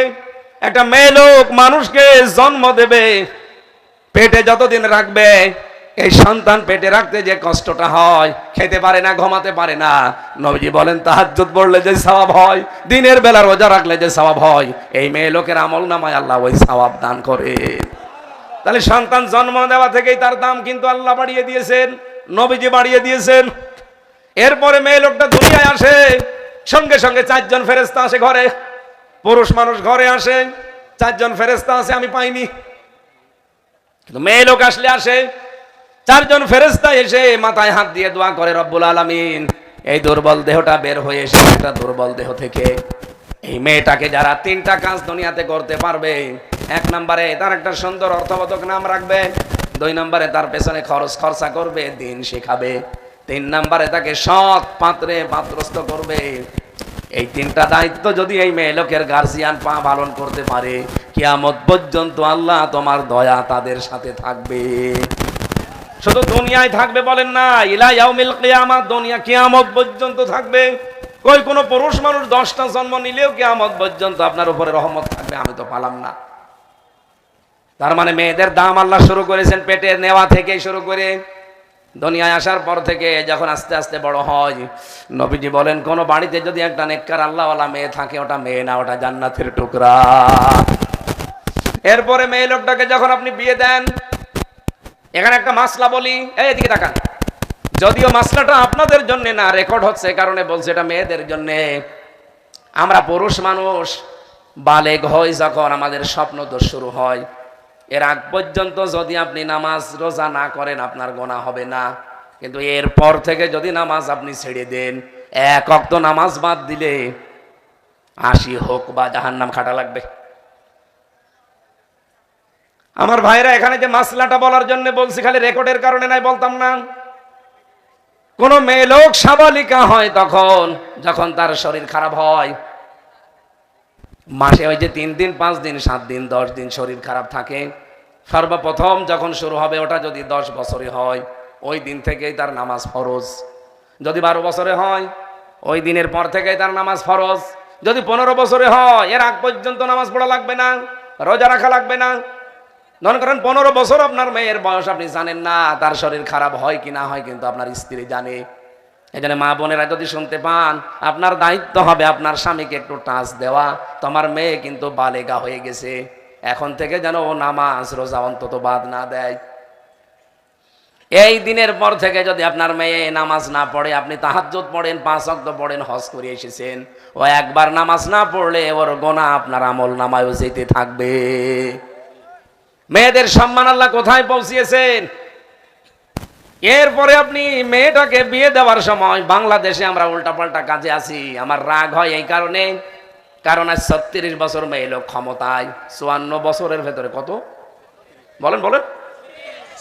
একটা মেয়ে লোক মানুষকে জন্ম দেবে, পেটে যতদিন রাখবে, এই সন্তান পেটে রাখতে যে কষ্টটা হয়, খেতে পারে না, ঘুমাতে পারে না। নবীজি বলেন তাহাজ্জুদ পড়লে যে সওয়াব হয়, দিনের বেলা রোজা রাখলে যে সওয়াব হয়, এই মেয়ে লোকের আমল নামায় আল্লাহ ওই সওয়াব দান করে। তাহলে সন্তান জন্ম দেওয়া থেকেই তার দাম কিন্তু আল্লাহ বাড়িয়ে দিয়েছেন, নবীজি বাড়িয়ে দিয়েছেন। এরপরে মেয়ে লোকটা দুনিয়ায় আসে, সঙ্গে সঙ্গে 4 জন ফেরেশতা আসে ঘরে। পুরুষ মানুষ ঘরে আসে, 4 জন ফেরেশতা আসে, আমি পাইনি। কিন্তু মেয়ে লোক আসলে আসে 4 জন ফেরেশতা এসে মাথায় হাত দিয়ে দোয়া করে, রব্বুল আলামিন এই দুর্বল দেহটা বের হয়ে এসে একটা দুর্বল দেহ থেকে এই মেয়েটাকে যারা 3টা কাজ দুনিয়াতে করতে পারবে, 1 নম্বরে তার একটা সুন্দর অর্থবোধক নাম রাখবে, 2 নম্বরে তার পেছনে খরচা করবে, দিন শেখাবে, 3 নম্বরে তাকে সৎ পাত্রে পাত্রস্থ করবে। এই 3টা দায়িত্ব যদি এই মেয়ে লোকের গার্জিয়ান পালন করতে পারে, কিয়ামত পর্যন্ত আল্লাহ তোমার দয়া তাদের সাথে থাকবে। শুধু দুনিয়ায় থাকবে বলেন না, ইলা ইয়াউমিল কিয়ামাত, দুনিয়া কিয়ামত পর্যন্ত থাকবে। কই কোন পুরুষ মানুষ 10টা জন্ম নিলেও কিয়ামত পর্যন্ত আপনার উপরে রহমত থাকবে, আমি তো পালাম না। তার মানে মেয়েদের দাম আল্লাহ শুরু করেছেন পেটে নেওয়া থেকে শুরু করে দুনিয়ায় আসার পর থেকে যখন আস্তে আস্তে বড় হয়। নবীজি বলেন, কোন বাড়িতে যদি একটা নেককার আল্লাহওয়ালা মেয়ে থাকে, ওটা মেয়ে না, ওটা জান্নাতের টুকরা। এরপরে মেয়ে লোকটাকে যখন আপনি বিয়ে দেন, এখানে একটা মাসলা বলি, এদিকে তাকান। যদিও মাসলাটা আপনাদের জন্য না, রেকর্ড হচ্ছে কারণে বলছে, এটা মেয়েদের জন্য। আমরা পুরুষ মানুষ বালেগ হই যখন, আমাদের স্বপ্ন তো শুরু হয়। এর আগ পর্যন্ত যদি আপনি নামাজ রোজা না করেন আপনার গুনাহ হবে না, কিন্তু এরপর থেকে যদি নামাজ আপনি ছেড়ে দেন, 1 ওয়াক্ত নামাজ বাদ দিলে 80 হোক বা জাহান্নাম খাটা লাগবে। আমার ভাইরা, এখানে যে মাসলাটা বলার জন্য বলছি, খালি রেকর্ডের কারণে নাই, বলতাম না। কোন মেয়ে লোক সাবালিকা হয় তখন, যখন তার শরীর খারাপ হয়, মাসে ওই যে 3 দিন 5 দিন 7 দিন 10 দিন শরীর খারাপ থাকে, সর্বপ্রথম যখন শুরু হবে ওটা যদি 10 বছরে হয়, ওই দিন থেকেই তার নামাজ ফরজ। যদি 12 বছরে হয়, ওই দিনের পর থেকেই তার নামাজ ফরজ। যদি 15 বছরে হয়, এর আগ পর্যন্ত নামাজ পড়া লাগবে না, রোজা রাখা লাগবে না। মনে করেন 15 বছর আপনার মেয়ের বয়স, আপনি জানেন না তার শরীর খারাপ হয় কি না হয়, কিন্তু আপনার স্ত্রী জানে। এই জন্য মা বোনেরা যদি শুনতে পান, আপনার দায়িত্ব হবে আপনার স্বামীকে একটু টাচ দেওয়া। তোমার মেয়ে কিন্তু বালেগা হয়ে গেছে, এখন থেকে যেন ও নামাজ রোজা অন্তত বাদ না দেয়। এই দিনের পর থেকে যদি আপনার মেয়ে নামাজ না পড়ে, আপনি তাহাজ্জুদ পড়েন, 5 ওয়াক্ত পড়েন, হজ করে এসেছেন, ও একবার নামাজ না পড়লে ওর গোনা আপনার আমল নামায়ও যেতে থাকবে। মেয়েদের সম্মান আল্লাহ কোথায় পৌঁছিয়েছেন। এরপরে আপনি মেয়েটাকে বিয়ে দেওয়ার সময়, বাংলাদেশে আমরা উল্টাপাল্টা কাজে আছি। আমার রাগ হয় এই কারণে, কারণ আজ 36 বছর মেয়ে লোক ক্ষমতায়, 54 বছরের ভেতরে কত বলেন বলেন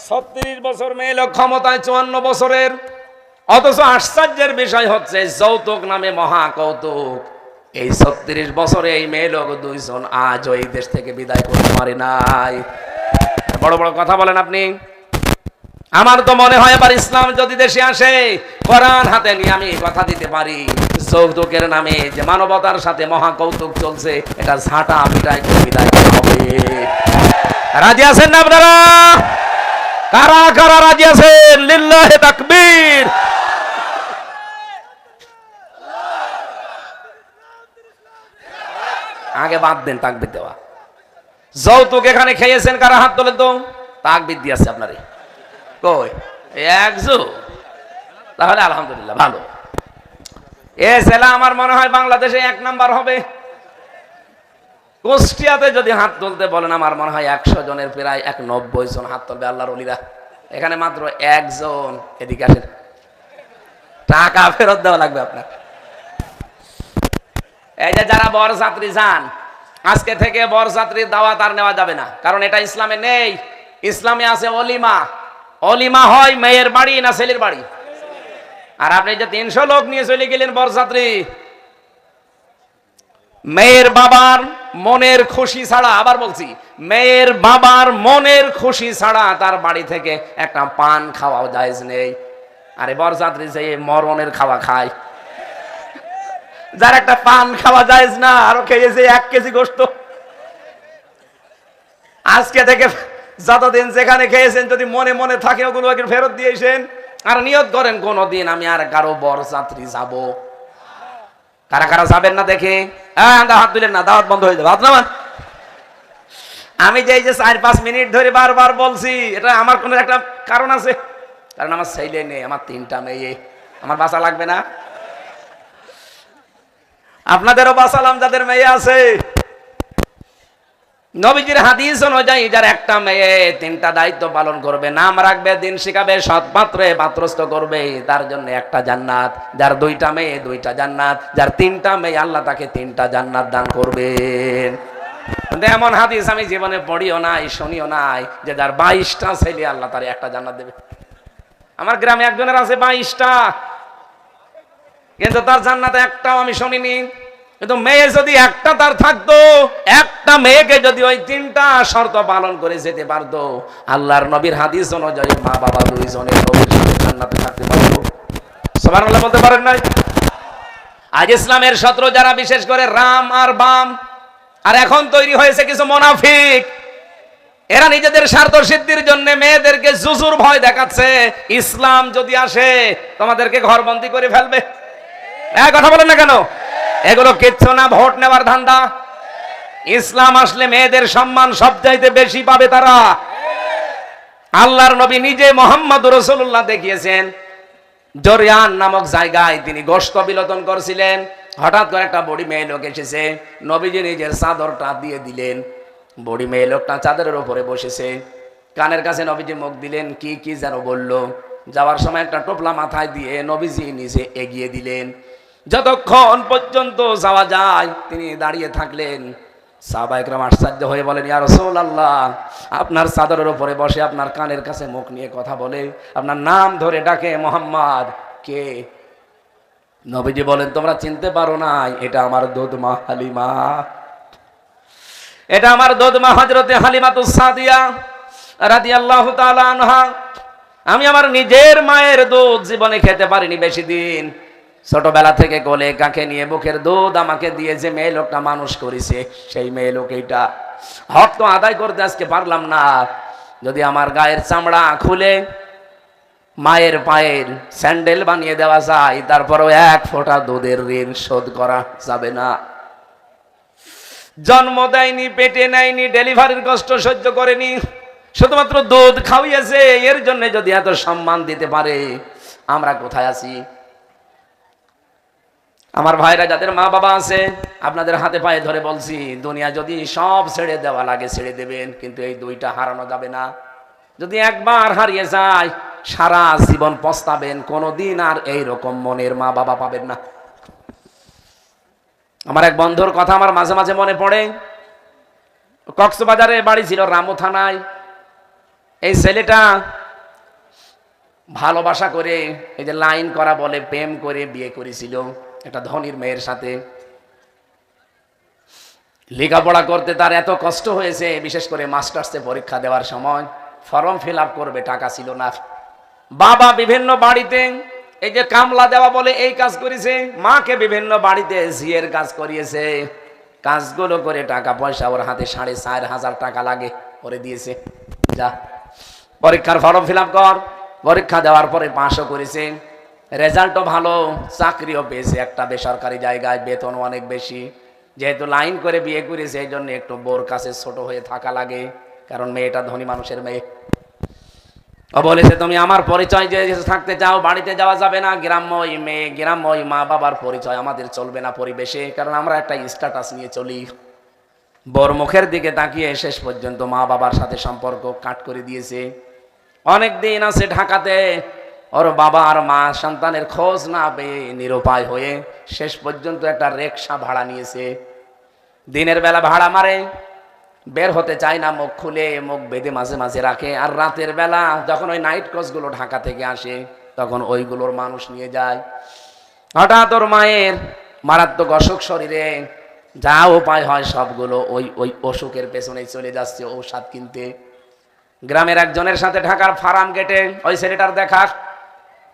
36 বছর মেয়ে লোক ক্ষমতায় 54 বছরের। অথচ আশ্চর্যের বিষয় হচ্ছে যৌতুক নামে মহা কৌতুক। এই 36 বছরে এই মেয়ে লোক 2 জন আজ ওই দেশ থেকে বিদায় করতে পারে নাই। বড় বড় কথা বলেন আপনি। আমার তো মনে হয় এবার ইসলাম যদি দেশে আসে, কোরআন হাতে নিয়ে আমি কথা দিতে পারি, যৌতুকের নামে যে মানবতার সাথে মহা কৌতুক চলছে, এটা ঝাঁটা পিটাই করে বিদায় করা হবে। রাজি আছেন না আপনারা? কারা কারা রাজি আছেন? লিল্লাহি তাকবীর। আগে বাদ দেন তাকবীর দেওয়া। যৌতুক এখানে খেয়েছেন কারা? হাত তোলেন তো। তাকবীর দিয়েছে আপনারে কই? একজন। তাহলে আলহামদুলিল্লাহ ভালো। এ জেলা আমার মনে হয় বাংলাদেশে 1 নাম্বার হবে। কুষ্টিয়াতে যদি হাত তুলতে বলেন, আমার মনে হয় 100 জনের প্রায় 91 জন হাত তুলবে আল্লাহর ওলিরা। এখানে মাত্র 1 জন। এদিকে আসেন, টাকা ফেরত দেওয়া লাগবে আপনার। এই যে যারা বরযাত্রী যান, আজকে থেকে বরযাত্রীর দাওয়াত আর নেওয়া যাবে না, কারণ এটা ইসলামে নেই। ইসলামে আছে অলিমা। অলিমা হয় মেয়ের বাড়ি না ছেলের বাড়ি? আর আপনি যে 300 লোক নিয়ে চলে গেলেন বরযাত্রী, মেয়ের বাবার মনের খুশি ছাড়া, আবার বলছি, মেয়ের বাবার মনের খুশি ছাড়া তার বাড়ি থেকে একটা পান খাওয়াও জায়েজ নেই। আরে বরযাত্রী যে মরণের খাওয়া খায়, যার একটা পান খাওয়া জায়েজ না, আরো খেয়েছে 1 কেজি গোশত। আজকে থেকে যতদিন যেখানে খেয়েছেন, যদি মনে মনে থাকে ওগুলো ফেরত দিয়েছেন, আর নিয়ত করেন কোনদিন আমি আর কারো বরযাত্রী যাব। কারা কারা যাবেন না দেখে? হাত দিলেন না, দাওয়াত বন্ধ হয়ে যাবে। হাত নামান। আমি যে এই যে 4-5 মিনিট ধরে বারবার বলছি, এটা আমার কোনো একটা কারণ আছে। কারণ আমার ছেলে নেই, আমার 3টা মেয়ে। আমার বাঁচা লাগবে না? আপনাদেরও বাঁচালাম যাদের মেয়ে আছে। নবীজির হাদিস অনুযায়ী যার একটা মেয়ে 3টা দায়িত্ব পালন করবে, নাম রাখবে, দিন শিখাবে, সৎ পাত্রে পাত্রস্থ করবে, তার জন্য 1টা জান্নাত। যার 2টা মেয়ে 2টা জান্নাত, যার 3টা মেয়ে আল্লাহ তাকে 3টা জান্নাত দান করবেন। এমন হাদিস আমি জীবনে পড়িও নাই, শুনিও নাই যে যার 22টা ছেলে আল্লাহ তার 1টা জান্নাত দেবে। আমার গ্রামে একজনের আছে 22টা, কিন্তু তার জান্নাতে একটাও আমি শুনিনি। কিন্তু মেয়ে যদি 1টা তার থাকতো, 1টা মেয়েকে যদি ওই 3টা শর্ত পালন করে যেতে পারতো, আল্লাহর নবীর হাদিস অনুযায়ী মা বাবা 2 জনের জান্নাতে থাকতে পারতো। সুবহানাল্লাহ বলতে পারেন নাই? আজ ইসলামের শত্রু যারা, বিশেষ করে রাম আর বাম, আর এখন তৈরি হয়েছে কিছু মুনাফিক, এরা নিজেদের স্বার্থ সিদ্ধির জন্য মেয়েদেরকে জুজুর ভয় দেখাচ্ছে। ইসলাম যদি আসে তোমাদেরকে ঘরবন্দি করে ফেলবে। কথা বলেন না কেন? এগুলো কিচ্ছু না, ভোট নেওয়ার ধান্দা। ইসলাম আসলে মেয়েদের সম্মান সবচাইতে বেশি পাবে তারা। আল্লাহর নবী নিজে মুহাম্মদুর রাসূলুল্লাহ দেখিয়েছেন, জরিয়ান নামক জায়গায় তিনি গোশত বিলোদন করছিলেন। হঠাৎ করে একটা বড়ি মেয়ে লোক এসেছে, নবীজি নিজের চাদরটা দিয়ে দিলেন। বড়ি মেয়ে লোকটা চাদরের উপরে বসেছে, কানের কাছে নবীজি মুখ দিলেন, কি কি যেন বলল। যাওয়ার সময় একটা টোপলা মাথায় দিয়ে নবীজি নিজে এগিয়ে দিলেন। যতক্ষণ পর্যন্ত যাওয়া যায় তিনি দাঁড়িয়ে থাকলেন। সাহাবায়ে কেরাম আশ্চর্য হয়ে বলেন, ইয়া রাসূলুল্লাহ, আপনার চাদরের উপরে বসে আপনার কানের কাছে মুখ নিয়ে কথা বলে, আপনার নাম ধরে ডাকে মুহাম্মদ, কে? নবীজি বলেন, তোমরা চিনতে পারো না, এটা আমার দুধমা হালিমা। এটা আমার দুধমা হযরতে হালিমাতুস সাদিয়া রাদিয়াল্লাহু তাআলা আনহা। আমি আমার নিজের মায়ের দুধ জীবনে খেতে পারিনি বেশি দিন। ছোটবেলা থেকে কোলে কাকে নিয়ে বুকের দুধ আমাকে দিয়ে যে মেয়ে লোকটা মানুষ করেছে, সেই মেয়ে লোক এইটা। হক তো আদায় করতে আজকে পারলাম না। যদি আমার গায়ের চামড়া খুলে মায়ের পায়ের স্যান্ডেল বানিয়ে দেওয়া যায়, তারপরও এক ফোঁটা দুধের ঋণ শোধ করা যাবে না। জন্ম দেয়নি, পেটে নেয়নি, ডেলিভারির কষ্ট সহ্য করেনি, শুধুমাত্র দুধ খাওয়িয়েছে, এর জন্য যদি এত সম্মান দিতে পারে, আমরা কোথায় আছি? আমার ভাইরা যাদের মা বাবা আছে, আপনাদের হাতে পায়ে ধরে বলছি, দুনিয়া যদি সব ছেড়ে দেওয়া লাগে ছেড়ে দেবেন, কিন্তু এই দুইটা হারানো যাবে না। যদি একবার হারিয়ে যায় সারা জীবন পস্তাবেন, কোনোদিন আর এইরকম মনের মা বাবা পাবেন না। আমার এক বন্ধুর কথা আমার মাঝে মাঝে মনে পড়ে। কক্সবাজারে বাড়ি ছিল, রামু থানায়। এই ছেলেটা ভালোবাসা করে, এই যে লাইন করা বলে, প্রেম করে বিয়ে করেছিল একটা ধনীর মেয়ের সাথে। লেখাপড়া করতে তার এত কষ্ট হয়েছে, বিশেষ করে মাস্টার্সে পরীক্ষা দেওয়ার সময় ফর্ম ফিল আপ করবে, টাকা ছিল না। বাবা বিভিন্ন বাড়িতে এই যে কামলা দেওয়া বলে এই কাজ করেছে, মাকে বিভিন্ন বাড়িতে ঝিয়ের কাজ করিয়েছে। কাজগুলো করে টাকা পয়সা ওর হাতে 4,500 টাকা লাগে, করে দিয়েছে, যা পরীক্ষার ফর্ম ফিল আপ কর। পরীক্ষা দেওয়ার পরে পাশও করেছে, রেজাল্টও ভালো, চাকরিও পেয়েছে একটা বেসরকারি জায়গায়, বেতন অনেক বেশি। যেহেতু লাইন করে বিয়ে করেছে, এই জন্য একটু বোর কাছে ছোট হয়ে থাকা লাগে, কারণ মেয়েটা ধনী মানুষের মেয়ে। ও বলেছে, তুমি আমার পরিচয় যে থাকতে চাও, বাড়িতে যাওয়া যাবে না, গ্রাম্যই মেয়ে, গ্রাম্যই মা বাবার পরিচয় আমাদের চলবে না পরিবেশে, কারণ আমরা একটা স্ট্যাটাস নিয়ে চলি। বর মুখের দিকে তাকিয়ে শেষ পর্যন্ত মা বাবার সাথে সম্পর্ক কাট করে দিয়েছে। অনেক দিন আছে ঢাকাতে, ওর বাবা আর মা সন্তানের খোঁজ না পেয়ে নিরুপায় হয়ে শেষ পর্যন্ত একটা রিকশা ভাড়া নিয়েছে। দিনের বেলা ভাড়া মারে, বের হতে চায় না, মুখ খুলে মুখ বেঁধে মাঝে মাঝে রাখে। আর রাতের বেলা যখন ওই নাইট কোচগুলো ঢাকা থেকে আসে, তখন ওইগুলোর মানুষ নিয়ে যায়। হঠাৎ ওর মায়ের মারাত্মক অসুখ শরীরে, যা উপায় হয় সবগুলো ওই ওই অসুখের পেছনেই চলে যাচ্ছে ঔষধ কিনতে। গ্রামের একজনের সাথে ঢাকার ফার্ম গেটে ওই ছেলেটার দেখা।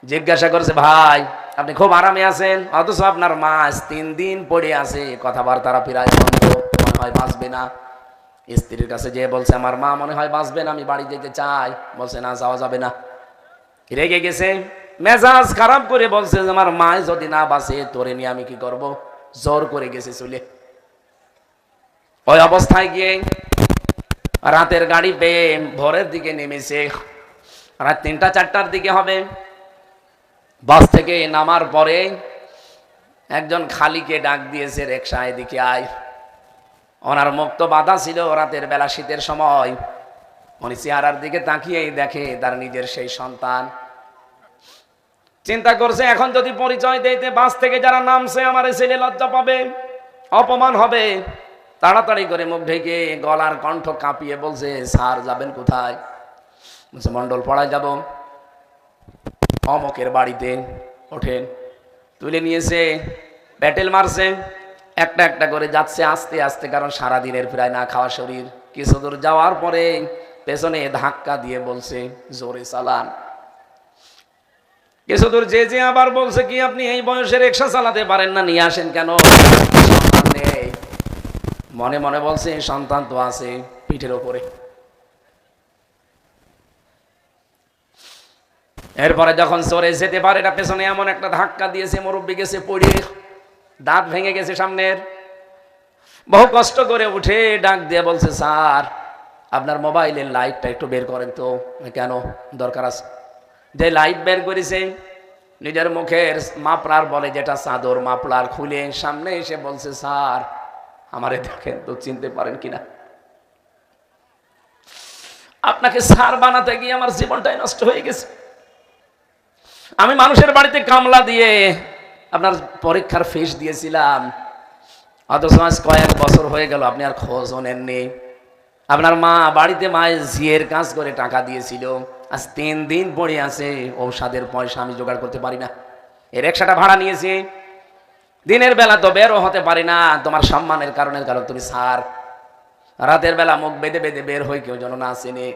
জিজ্ঞাসা করছে, ভাই আপনি খুব আরামে আছেন, অথচ আপনার মা 3 দিন পড়ে আছে, কথাবার্তারা প্রায় বন্ধ, মনে হয় বাঁচবে না। স্ত্রীর কাছে যেয়ে বলছে, আমার মা মনে হয় বাঁচবে না, আমি বাড়ি যেতে চাই। বলছে, না যাওয়া যাবে না। রেগে গেছে, মেজাজ খারাপ করে বলছে, আমার মা যদি না বাঁচে, তোরে নিয়ে আমি কি করব? জোর করে গেছে চলে। ওই অবস্থায় গিয়ে রাতের গাড়ি পেয়ে ভোরের দিকে নেমেছে, রাত 3টা-4টার দিকে হবে। বাস থেকে নামার পরে একজন খালিকে ডাক দিয়েছে, রিকশা এদিকে আয়। ওনার মুখ তো বাধা ছিল, রাতের বেলা শীতের সময়। উনি চেহারার দিকে তাকিয়েই দেখে তার নিজের সেই সন্তান। চিন্তা করছে, এখন যদি পরিচয় দিতে বাস থেকে যারা নামছে, আমার ছেলে লজ্জা পাবে, অপমান হবে। তাড়াতাড়ি করে মুখ ঢেকে গলার কণ্ঠ কাঁপিয়ে বলছে, স্যার যাবেন কোথায়? বলছে, মন্ডল পাড়ায় যাব। অমকের বাড়িতে ওঠেন। তুলে নিয়েছে, ব্যাটেল মারছে, একটা একটা করে যাচ্ছে আস্তে আস্তে, কারণ সারাদিনের প্রায় না খাওয়া শরীর। কিছু দূর যাওয়ার পরে পেছনে ধাক্কা দিয়ে বলছে, জোরে চালান। কিছু দূর যে আবার বলছে, কি আপনি এই বয়সে রিকশা চালাতে পারেন না, নিয়ে আসেন কেন? সন্তান নেই। মনে মনে বলছে, সন্তান তো আছে পিঠের ওপরে। এরপরে যখন চড়ে যেতে পারে না, পেছনে এমন একটা ধাক্কা দিয়েছে, মুরব্বি গেছে পড়ে, দাঁত ভেঙে গেছে সামনের। বহু কষ্ট করে উঠে ডাক দিয়ে বলছে, স্যার আপনার মোবাইলের লাইটটা একটু বের করেন তো। কেন? দরকার আছে। যে লাইট বের করেছে, নিজের মুখের মাপলার বলে যেটা চাদর, মাপলার খুলে সামনে এসে বলছে, স্যার আমারে দেখেন তো, চিনতে পারেন কিনা? আপনাকে স্যার বানাতে গিয়ে আমার জীবনটাই নষ্ট হয়ে গেছে। আমি মানুষের বাড়িতে কামলা দিয়ে আপনার পরীক্ষার ফিস দিয়েছিলাম, অথচ আজ কয়েক বছর হয়ে গেল আপনি আর খোঁজও নেননি। আপনার মা বাড়িতে মায়ের ঝিয়ের কাজ করে টাকা দিয়েছিল, আজ 3 দিন পড়ে আছে, ঔষধের পয়সা আমি জোগাড় করতে পারি না। এই রিকশাটা ভাড়া নিয়েছি, দিনের বেলা তো বেরও হতে পারি না, তোমার সম্মানের কারণে, কারণ তুমি স্যার। রাতের বেলা মুখ বেঁধে বেঁধে বের হয়ে কেউ যেন না আসেনি।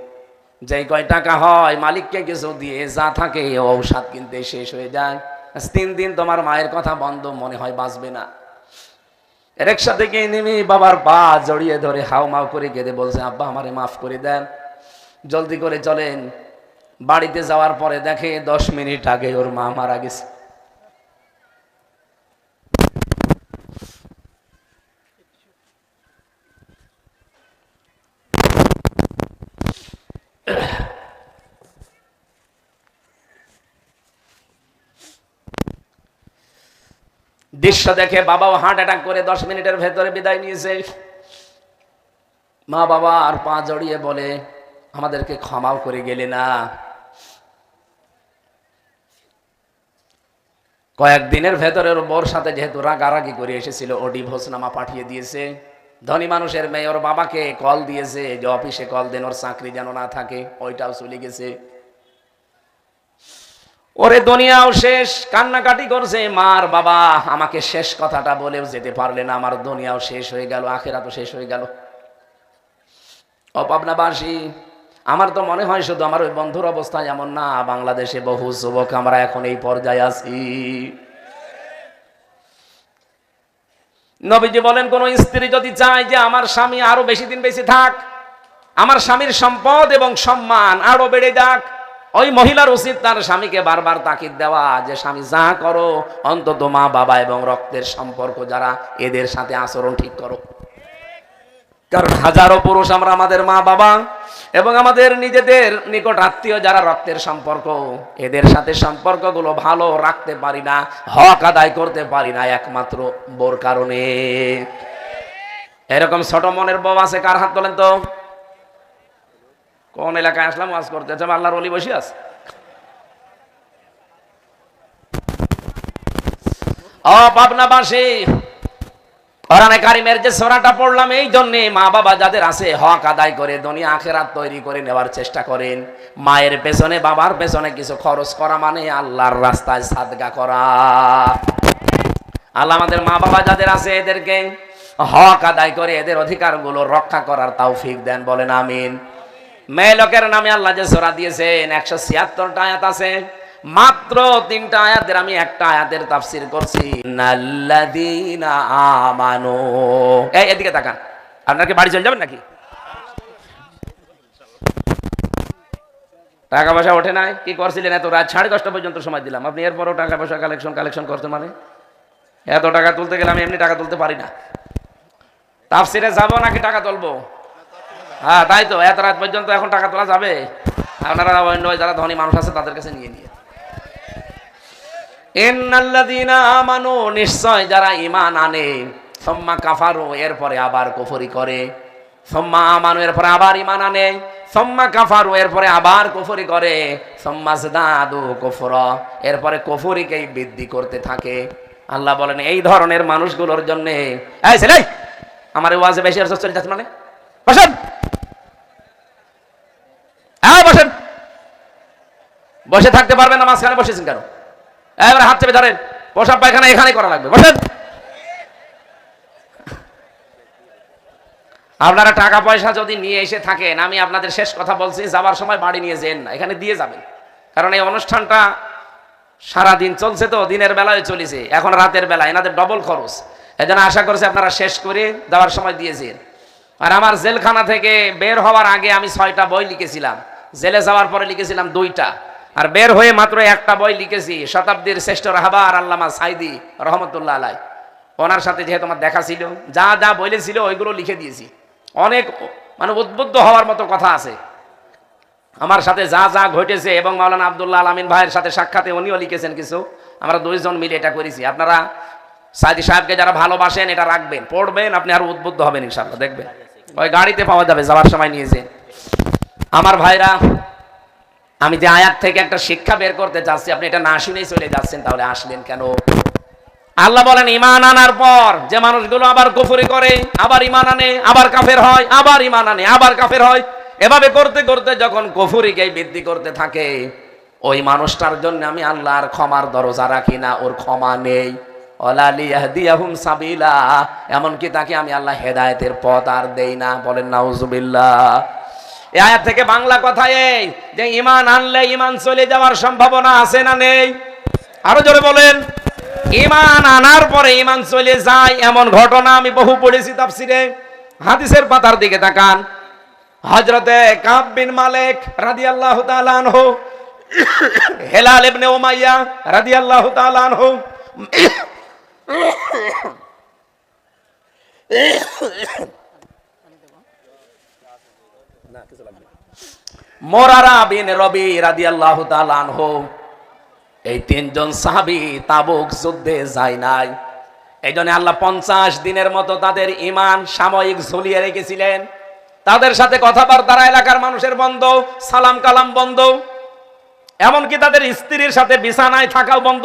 যেই কয় টাকা হয় মালিককে কিছু দিয়ে যা থাকে ঔষধ কিনতে শেষ হয়ে যায়। 3 দিন তোমার মায়ের কথা বন্ধ, মনে হয় বাঁচবে না। রিকশা থেকে নেমে বাবার পা জড়িয়ে ধরে হাউ মাউ করে কেঁদে বলছে, আব্বা আমারে মাফ করে দেন, জলদি করে চলেন, বাড়িতে যাওয়ার পরে দেখে 10 মিনিট আগে ওর মা মারা গেছে। দৃশ্য দেখে বাবাও হার্ট অ্যাটাক করে 10 মিনিটের ভেতরে বিদায় নিয়েছে। মা বাবা আর পা জড়িয়ে বলে, আমাদেরকে ক্ষমাও করে গেলে না। কয়েকদিনের ভেতরে ওর বোর সাথে যেহেতু রাগারাগি করে এসেছিল, ও ডিভোর্সনামা পাঠিয়ে দিয়েছে। ধনী মানুষের মেয়ে ওর বাবাকে কল দিয়েছে যে অফিসে কল দেন, ওর চাকরি যেন না থাকে, ওইটাও চলে গেছে। ওরে দুনিয়াও শেষ, কান্নাকাটি করছে। মার বাবা আমাকে শেষ কথাটা বলেও যেতে পারলে না, আমার দুনিয়াও শেষ হয়ে গেল, আখিরাতও শেষ হয়ে গেল। অপাবনাবাসী, আমার তো মনে হয় শুধু আমার ওই বন্ধুর অবস্থা এমন না, বাংলাদেশে বহু যুবক আমরা এখন এই পর্যায়ে আছি। নবীজি বলেন, কোন স্ত্রী যদি চায় যে আমার স্বামী আরো বেশি দিন বেঁচে থাক, আমার স্বামীর সম্পদ এবং সম্মান আরো বেড়ে যাক, ওই মহিলার উচিত তার স্বামীকে বারবার তাকিদ দেওয়া যে স্বামী যা করো অন্তত মা বাবা এবং রক্তের সম্পর্ক যারা, এদের সাথে আচরণ ঠিক করো। কারণ হাজারো পুরুষ আমরা আমাদের মা বাবা এবং আমাদের নিজেদের নিকট আত্মীয় যারা রক্তের সম্পর্ক, এদের সাথে সম্পর্কগুলো ভালো রাখতে পারি না, হক আদায় করতে পারি না একমাত্র বোর কারণে। এরকম ছোট মনের বউ আছে? কার হাত তোলেন তো। কোন এলাকায় আসলাম ওয়াজ করতে, আল্লাহর ওলি বসে আছে। পাবনাবাসী, কোরআনে কারিমের যে সূরাটা পড়লাম, এই জন্য মা বাবা যাদের আছে হক আদায় করে দুনিয়া আখিরাত তৈরি করে নেওয়ার চেষ্টা করেন। মায়ের পেছনে বাবার পেছনে কিছু খরচ করা মানে আল্লাহর রাস্তায় সাদকা করা। আল্লাহ আমাদের মা বাবা যাদের আছে এদেরকে হক আদায় করে এদের অধিকারগুলো রক্ষা করার তৌফিক দেন, বলেন আমিন। মেয়ে লোকের নামে আল্লাহ যে সূরা দিয়েছেন 176টা আয়াত আছে, মাত্র 3টা আয়াতের আমি একটা আয়াতের তাফসীর করছি। নাল্লাযীনা আমানু, এদিকে তাকান। আপনারা কি বাড়ি চলে যাবেন নাকি? টাকা পয়সা ওঠে নাই? কি করছিলেন এত রাত 10:30 পর্যন্ত সময় দিলাম, আপনি এরপরও টাকা পয়সা কালেকশন করতে, মানে এত টাকা তুলতে গেলে আমি এমনি টাকা তুলতে পারি না। তাফসীরে যাবো নাকি টাকা তুলবো? হ্যাঁ তাই তো, এত রাত পর্যন্ত এখন টাকা তোলা যাবে? আপনারা অন্য যারা ধনী মানুষ আছে তাদের কাছে নিয়ে নিয়ে। ইন্নাল্লাযীনা আমানু, নিশ্চয় যারা ঈমান আনে, সুম্মা কাফারু, এরপরে আবার কুফরি করে, সুম্মা আমানু, এরপরে আবার ঈমান আনে, সুম্মা কাফারু, এরপরে আবার কুফরি করে, সুম্মা যাদাদু কুফরা, এরপরে কুফরিকেই বৃদ্ধি করতে থাকে। আল্লাহ বলেন এই ধরনের মানুষগুলোর জন্য, এই ছেলে আমার ওয়াজে বেশি আর চলে যাচ্ছে, মানে বসেন, বসেন, বসে থাকতে পারবেন না, মাঝখানে বসেছেন কেন? এবার হাত চেপে ধরেন, পেশাব পায়খানা এখানে করা লাগবে, বসেন। আপনারা টাকা পয়সা যদি নিয়ে এসে থাকেন, আমি আপনাদের শেষ কথা বলছি, যাবার সময় বাড়ি নিয়ে যেন না, এখানে দিয়ে যাবেন। কারণ এই অনুষ্ঠানটা সারাদিন চলছে, তো দিনের বেলায় চলেছে, এখন রাতের বেলা এনাদের ডবল খরচ। এজন্য আশা করছি আপনারা শেষ করে যাওয়ার সময় দিয়েছেন। আর আমার জেলখানা থেকে বের হওয়ার আগে আমি 6টা বই লিখেছিলাম, জেলে যাওয়ার পরে লিখেছিলাম 2টা, আর বের হয়ে মাত্র একটা বই লিখেছি, শতাব্দীর শ্রেষ্ঠ রাহবার আল্লামা সাইদি রহমতুল্লাহ আলাই। ওনার সাথে যেহেতু আমার দেখা ছিল, যা যা বলেছিল ওইগুলো লিখে দিয়েছি। অনেক মানে উদ্বুদ্ধ হওয়ার মতো কথা আছে আমার সাথে, যা যা ঘটেছে। এবং মাওলানা আব্দুল্লাহ আল আমিন ভাইয়ের সাথে সাক্ষাতে উনিও লিখেছেন কিছু, আমরা 2 জন মিলে এটা করেছি। আপনারা সাইদি সাহেবকে যারা ভালোবাসেন এটা রাখবেন, পড়বেন, আপনি আরো উদ্বুদ্ধ হবেন ইনশাআল্লাহ, দেখবেন। ওই গাড়িতে পাওয়া যাবে, যাওয়ার সময় নিয়েছে। আমার ভাইরা, আমি যে আয়াত থেকে একটা শিক্ষা বের করতে চাচ্ছি, আপনি এটা না শুনেই চলে যাচ্ছেন, তাহলে আসলেন কেন? আল্লাহ বলেন ঈমান আনার পর যে মানুষগুলো আবার কুফরি করে, আবার ঈমান আনে, আবার কাফের হয়, আবার ঈমান আনে, আবার কাফের হয়, এভাবে করতে করতে যখন কুফরিকে বৃদ্ধি করতে থাকে, ওই মানুষটার জন্য আমি আল্লাহর ক্ষমার দরজা রাখি না, ওর ক্ষমা নেই। ওয়ালা লিয়াহদিয়াহুম সাবিলা, এমনকি তাকে আমি আল্লাহ হেদায়েতের পথ আর দেই না, বলেন নাউজুবিল্লাহ। এই আয়াত থেকে বাংলা কথা এই যে ঈমান আনলে ঈমান চলে যাওয়ার সম্ভাবনা আছে না নেই? আরো জোরে বলেন। ঈমান আনার পরে ঈমান চলে যায় এমন ঘটনা আমি বহু পড়েছি তাফসিরে। হাদিসের পাতার দিকে তাকান, হযরতে কাব বিন মালিক রাদিয়াল্লাহু তাআলা আনহু হেলাল ইবনে উমাইয়া রাদিয়াল্লাহু তাআলা আনহু মুরারা বিন রবি রাদিয়াল্লাহু তাআলা আনহু, এই তিনজন সাহাবী তাবুক যুদ্ধে যায় নাই। এই জন্য আল্লাহ 50 দিনের মতো তাদের ঈমান সাময়িক ঝুলিয়ে রেখেছিলেন। তাদের সাথে কথাবার্তা এলাকার মানুষের বন্ধ, সালাম কালাম বন্ধ, এমনকি তাদের স্ত্রীর সাথে বিছানায় থাকাও বন্ধ।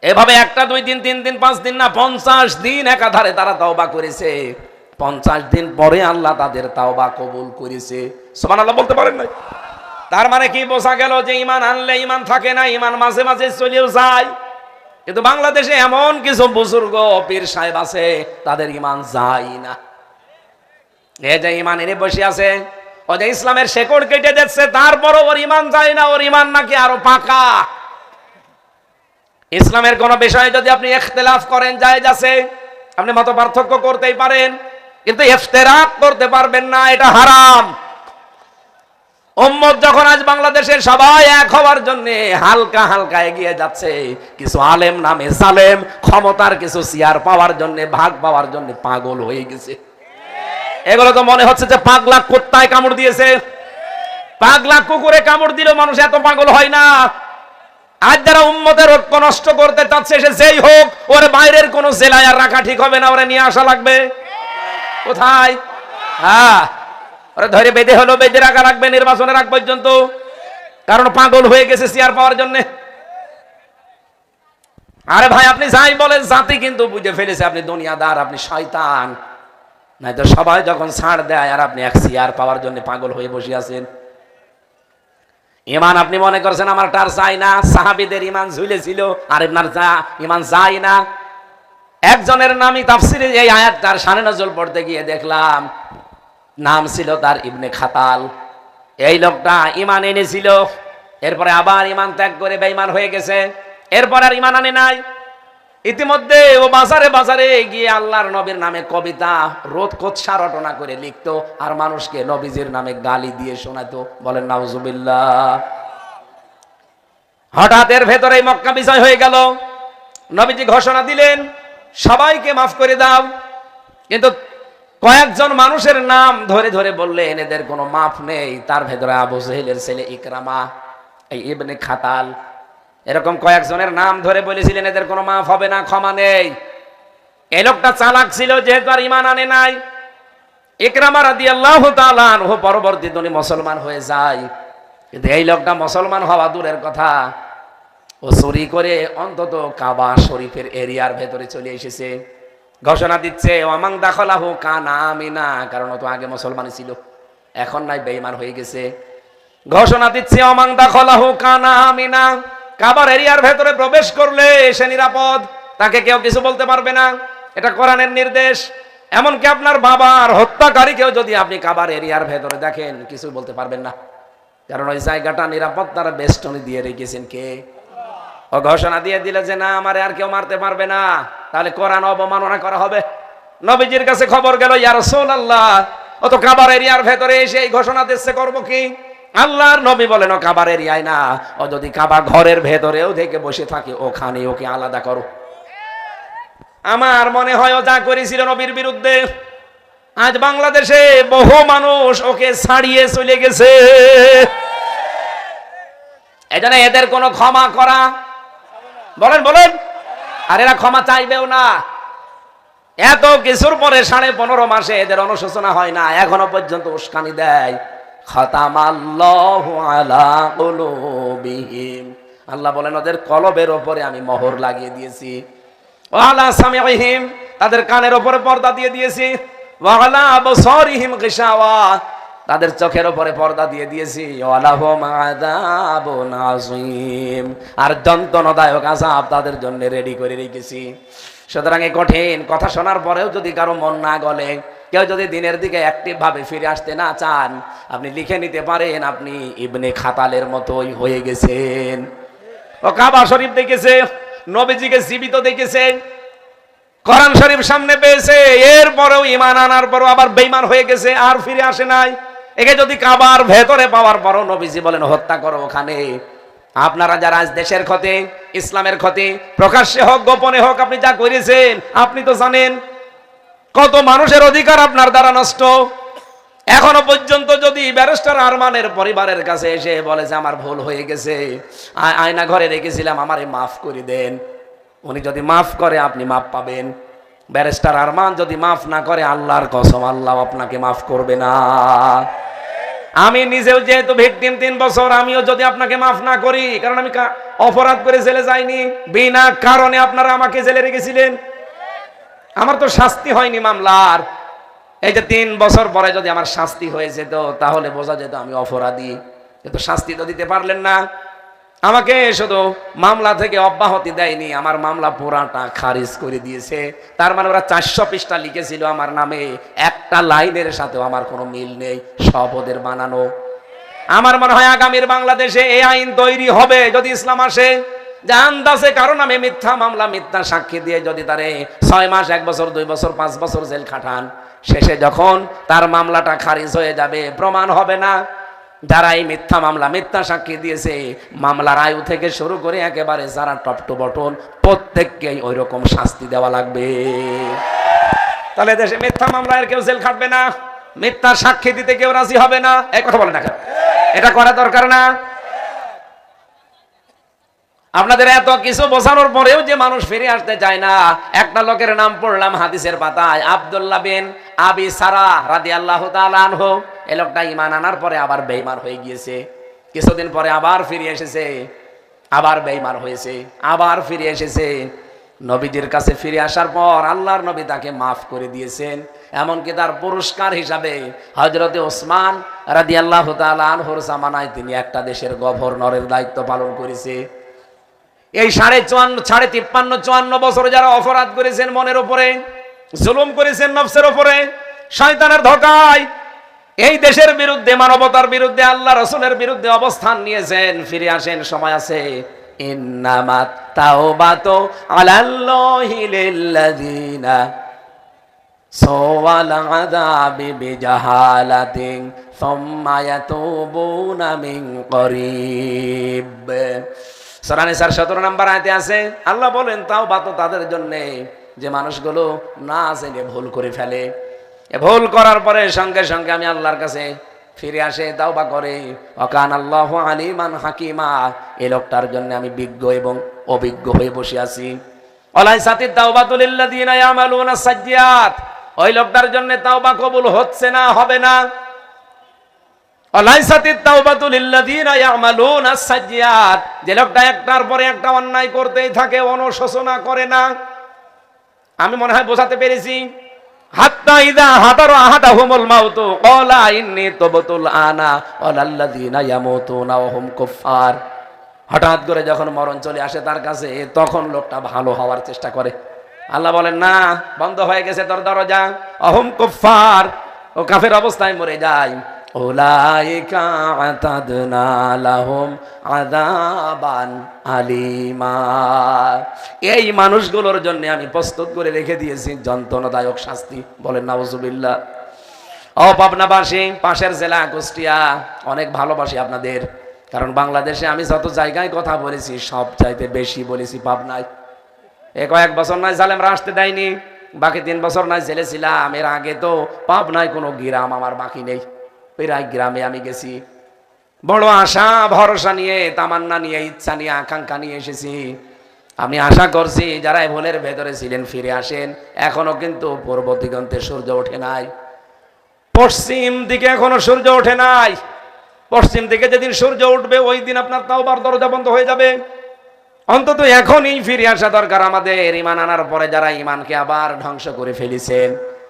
এভাবে 1 2 দিন 3 দিন 5 দিন না, 50 দিন একাধারে তারা তওবা করেছে। 50 দিন পরে আল্লাহ তাদের তওবা কবুল করেছে। সুবহানাল্লাহ বলতে পারেন না? তার মানে কি বোঝা গেল যে ঈমান আনলে ঈমান থাকে না, ঈমান মাঝে মাঝে চলেও যায়। কিন্তু বাংলাদেশে এমন কিছু বুজুর্গ পীর সাহেব আছে, তাদের ঈমান যায় না। এই যে ঈমান এনে বসে আছে, ও যে ইসলামের শেকড় কেটে যাচ্ছে, তারপরও ওর ঈমান যায় না। ওর ঈমান নাকি আরো পাকা। ইসলামের কোন বিষয়ে যদি আপনি ইখতিলাফ করেন, জায়েজ আছে, আপনি মত পার্থক্য করতেই পারেন, কিন্তু ইফতিরাক করতে পারবেন না, এটা হারাম। উম্মত যখন আজ বাংলাদেশের সবাই এক হওয়ার জন্য হালকা হালকা এগিয়ে যাচ্ছে, কিছু আলেম নামে জালেম ক্ষমতার কিছু চেয়ার পাওয়ার জন্য, ভাগ পাওয়ার জন্য পাগল হয়ে গেছে। এগুলো তো মনে হচ্ছে যে পাগলা কুত্তায় কামড় দিয়েছে। পাগলা কুকুরে কামড় দিলেও মানুষ এত পাগল হয় না। আজ যারা উম্মতের ঐক্য নষ্ট করতে চাচ্ছে, সে যেই হোক, ওরে বাইরের কোন জেলায় আর রাখা ঠিক হবে না, ওরে নিয়ে আসা লাগবে। কোথায়? হ্যাঁ, ওরে ধরে বেঁধে হলো বেঁধে রাখা লাগবে নির্বাচনের আগ পর্যন্ত, কারণ পাগল হয়ে গেছে চেয়ার পাওয়ার জন্য। আরে ভাই, আপনি যাই বলেন, জাতি কিন্তু বুঝে ফেলেছে আপনি দুনিয়াদার, আপনি শয়তান। নাই তো সবাই যখন ছাড় দেয় আর আপনি এক চেয়ার পাওয়ার জন্য পাগল হয়ে বসে আছেন। ঈমান আপনি মনে করছেন আমার টার চাই না, সাহাবীদের ঈমান ঝুলেছিল, আর আপনার ঈমান যায় না। একজনের নামই তাফসিরে এই আয়াতটার শানে নজল পড়তে গিয়ে দেখলাম, নাম ছিল তার ইবনে খাতাল। এই লোকটা ঈমান এনেছিল, এরপরে আবার ঈমান ত্যাগ করে বেঈমান হয়ে গেছে, এরপর আর ঈমান আনে নাই। ইতিমধ্যে ও বাজারে বাজারে গিয়ে আল্লাহর নবীর নামে কবিতা রোদ কোৎসা রটনা করে লিখতো, আর মানুষকে নবীজির নামে গালি দিয়ে শোনাতো। বলেন নাউজুবিল্লাহ। হঠাৎ এর ভেতরে মক্কা বিজয় হয়ে গেল। নবীজি ঘোষণা দিলেন, সবাইকে মাফ করে দাও। কিন্তু কয়েকজন মানুষের নাম ধরে ধরে বললেন, এদের কোনো মাফ নেই। তার ভেতরে আবু জেহেলের ছেলে ইকরামা, এই ইবনে খাতাল, এরকম কয়েকজনের নাম ধরে বলেছিলেন এদের কোনো মাফ হবে না, ক্ষমা নেই। এই লোকটা চালাক ছিল, যেহেতু আর ঈমান আনে নাই। ইকরামা রাদিয়াল্লাহু তাআলা আনহু পরবর্তীতে উনি মুসলমান হয়ে যায়। কিন্তু এই লোকটা মুসলমান হওয়া দূরের কথা, ও চুরি করে অন্তত কাবা শরীফের এরিয়ার ভেতরে চলে এসেছে। ঘোষণা দিচ্ছে, ওয়ামান দাখালাহু কানা আমিনা, কারণ ও তো আগে মুসলমান ছিল, এখন নাই বেঈমান হয়ে গেছে। ঘোষণা দিচ্ছে, ওয়ামান দাখালাহু কানা আমিনা, কাবার এরিয়ার ভেতরে প্রবেশ করলে সে নিরাপদ, তাকে কেউ কিছু বলতে পারবে না। এটা কোরআনের নির্দেশ। এমনকি আপনার বাবার হত্যাকারীকেও যদি আপনি কাবার এরিয়ার ভেতরে দেখেন, কিছু বলতে পারবেন না, কারণ ওই জায়গাটা নিরাপত্তার বেষ্টনী দিয়ে রেখেছেন কে? ও ঘোষণা দিয়ে দিলে যে না, আমারে আর কেউ মারতে পারবে না, তাহলে কোরআন অবমাননা করা হবে। নবীজির কাছে খবর গেল, ইয়া রাসূলুল্লাহ, ও তো কাবার এরিয়ার ভেতরে এসে এই ঘোষণা দিচ্ছে, করব কি? আল্লাহর নবী বলেন, ও কাবার এরিয়ায় না, ও যদি কাবা ঘরের ভেতরেও থেকে বসে থাকে, ওখানে ওকে আলাদা করো। আমার মনে হয় ও যা করেছিল নবীর বিরুদ্ধে, আজ বাংলাদেশে বহু মানুষ ওকে ছাড়িয়ে চলে গেছে। এজন্য এদের কোনো ক্ষমা করা, বলেন বলেন, আর এরা ক্ষমা চাইবেও না। এত কিছুর পরে 15.5 মাসে এদের অনুশোচনা হয় না, এখনো পর্যন্ত উস্কানি দেয়। খাতামাল্লাহু আলা কুলুবিহিম, আল্লাহ বলেন ওদের কলবের উপরে আমি মোহর লাগিয়ে দিয়েছি। ওয়া আলা সামিইহিম, তাদের কানের উপরে পর্দা দিয়ে দিয়েছি। ওয়া আলা আবসারিহিম গিশাওয়া, তাদের চোখের উপরে পর্দা দিয়ে দিয়েছি। ওয়া লাহুম আযাবুন আযীম, আর যন্ত্রণাদায়ক আযাব তাদের জন্য রেডি করে রেখেছি। সুতরাং এই কঠিন কথা শোনার পরেও যদি কারো মন না গলে, কেউ যদি দিনের দিকে অ্যাক্টিভ ভাবে ফিরে আসতে না চান, আপনি লিখে নিতে পারেন আপনি ইবনে খাতালের মতোই হয়ে গেছেন। ও কাবা শরীফ দেখেছে, নবীজিকে জীবিত দেখেছে, কোরআন শরীফ সামনে পেয়েছে, এরপরেও ঈমান আনার পরও আবার বেঈমান হয়ে গেছে, আর ফিরে আসে নাই। একে যদি কাবার ভেতরে পাওয়ার পরও নবীজি বলেন হত্যা করো ওখানে। আপনারা যারা আজ দেশের ক্ষতি, ইসলামের ক্ষতি, প্রকাশ্যে হোক গোপনে হোক আপনি যা করেছেন আপনি তো জানেন। কত মানুষের অধিকার আপনার দ্বারা নষ্ট। এখনো পর্যন্ত যদি ব্যারিস্টার আরমানের পরিবারের কাছে এসে বলে যে আমার ভুল হয়ে গেছে, আয়না ঘরে রেখেছিলাম, আমারে মাফ করে দেন, উনি যদি মাফ করে আপনি মাফ পাবেন। ব্যারিস্টার আরমান যদি মাফ না করে, আল্লাহর কসম আল্লাহ আপনাকে মাফ করবে না। আমি নিজেও যেহেতু ভিকটিম 3 বছর, আমিও যদি আপনাকে মাফ না করি, কারণ আমি অপরাধ করে জেলে যাইনি, বিনা কারণে আপনারা আমাকে জেলে রেখেছিলেন, আমার তো শাস্তি হয়নি মামলার। এই যে 3 বছর পরে যদি আমার শাস্তি হয়ে যেত, তাহলে বোঝা যেত আমি অপরাধী। কিন্তু শাস্তি তো দিতে পারলেন না। আমাকে শুধু মামলা থেকে অব্যাহতি দেয়নি, আমার মামলা পুরাটা খারিজ করে দিয়েছে। তার মানে ওরা 400 পৃষ্ঠা লিখেছিল আমার নামে, একটা লাইনের সাথেও আমার কোনো মিল নেই, সব ওদের বানানো। আমার মনে হয় আগামীর বাংলাদেশে এই আইন তৈরি হবে যদি ইসলাম আসে, যে আন্দাজে কারণ আমি মিথ্যা মামলা, মিথ্যা সাক্ষী দিয়ে যদি তারে 6 মাস, 1 বছর, 2 বছর, 5 বছর জেল খাটান, শেষে যখন তার মামলাটা খারিজ হয়ে যাবে, প্রমাণ হবে না, যারা এই মিথ্যা মামলা, মিথ্যা সাক্ষী দিয়েছে, মামলার আয়ু থেকে শুরু করে একেবারে যারা টপ টু বটন, প্রত্যেককেই ওই রকম শাস্তি দেওয়া লাগবে। তাহলে দেশে মিথ্যা মামলায় কেউ জেল খাটবে না, মিথ্যা সাক্ষী দিতে কেউ রাজি হবে না। এই কথা বলে না কেন? এটা করা দরকার না? আপনাদের এত কিছু বোঝানোর পরেও যে মানুষ ফিরে আসতে চায় না। একটা লোকের নাম পড়লাম হাদিসের পাতায়, আব্দুল্লাহ বিন আবি সারা রাদিয়াল্লাহু তাআলা আনহু। এই লোকটা ঈমান আনার পরে আবার বেঈমান হয়ে গিয়েছে, কিছুদিন পরে আবার ফিরে এসেছে, আবার বেঈমান হয়েছে, আবার ফিরে এসেছে। নবীজির কাছে ফিরে আসার পর আল্লাহর নবী তাকে মাফ করে দিয়েছেন। এমনকি তার পুরস্কার হিসাবে হযরতে ওসমান রাদিয়াল্লাহু তাআলা আনহুর জামানায় তিনি একটা দেশের গভর্নরের দায়িত্ব পালন করেছে। এই 53 বছর যারা অপরাধ করেছেন, মনের উপরে জুলুম করেছেন, নফসের উপরে, শয়তানের ধোঁকায় এই দেশের বিরুদ্ধে, মানবতার বিরুদ্ধে, আল্লাহ রাসূলের বিরুদ্ধে অবস্থান নিয়েছেন, ফিরে আসেন, সময় আছে। ইন্নামাত তাওবাতু আলাল্লাহি লিল্লাযিনা সাওয়াল আযাবি বিজাহালাতিন সুম্মা ইয়াতুবুনা মিন করিব। সূরা নিসার 17 নম্বর আয়াতে আছে, আল্লাহ বলেন তাওবা তো তাদের জন্য যে মানুষগুলো না জেনে ভুল করে ফেলে, ভুল করার পরে সঙ্গে সঙ্গে আমি আল্লাহর কাছে ফিরে আসে, তাওবা করে। ওয়াকান আল্লাহু আলিমান হাকিমা, এই লোকটার জন্য আমি বিজ্ঞ এবং অভিজ্ঞ হয়ে বসে আছি। ওয়ালাইসাতিত তাওবাতু লিল্লাযিনা ইয়ামালুনা সাজ্জিয়াত, ওই লোকটার জন্য তাওবা কবুল হচ্ছে না, হবে না। ওয়ালাইসাতিত তাওবাতু লিল্লাযিনা ইয়ামালুনা সাজ্জিয়াত, যে লোকটা একটার পরে একটা অন্যায় করতেই থাকে, অনুশোচনা করে না। আমি মনে হয় বোঝাতে পেরেছি। হাত্তা ইযা হাদারা আহাদাহুমুল মাউতু ক্বালা ইন্নী তুবতুল আনা ওয়ালাল্লাযিনা ইয়ামুতুনা ওয়া হুম কুফফার। হঠাৎ করে যখন মরণ চলে আসে তার কাছে, তখন লোকটা ভালো হওয়ার চেষ্টা করে। আল্লাহ বলেন না, বন্ধ হয়ে গেছে তোর দরজা, অহুম কুফফার, ও কাফের অবস্থায় মরে যায়। উলাইকা আতাদনা লাহুম আযাবান আলিমা, এই মানুষগুলোর জন্য আমি প্রস্তুত করে রেখে দিয়েছি যন্ত্রণাদায়ক শাস্তি। বলেন নাউজুবিল্লাহ। ও পাবনাবাসী, পাশের জেলা কুষ্টিয়া, অনেক ভালোবাসি আপনাদের, কারণ বাংলাদেশে আমি যত জায়গায় কথা বলেছি সব চাইতে বেশি বলেছি পাবনায়। কয়েক বছর নয় জালেমরা আসতে দেয়নি, বাকি 3 বছর নয় জেলে ছিলাম। এর আগে তো পাবনায় কোনো গ্রাম আমার বাকি নেই, প্রায় গ্রামে আমি গেছি। বড় আশা ভরসা নিয়ে, তামান্না নিয়ে, ইচ্ছা নিয়ে, আকাঙ্ক্ষা নিয়ে এসেছি। আমি আশা করছি যারা ভুলের ভেতরে ছিলেন ফিরে আসেন। এখনো কিন্তু পূর্ব দিগন্তে সূর্য ওঠে নাই, পশ্চিম দিকে এখনো সূর্য ওঠে নাই। পশ্চিম দিকে যেদিন সূর্য উঠবে ওই দিন আপনার তাওবার দরজা বন্ধ হয়ে যাবে। অন্তত এখনই ফিরে আসা দরকার আমাদের। ঈমান আনার পরে যারা ঈমানকে আবার ধ্বংস করে ফেলেছেন,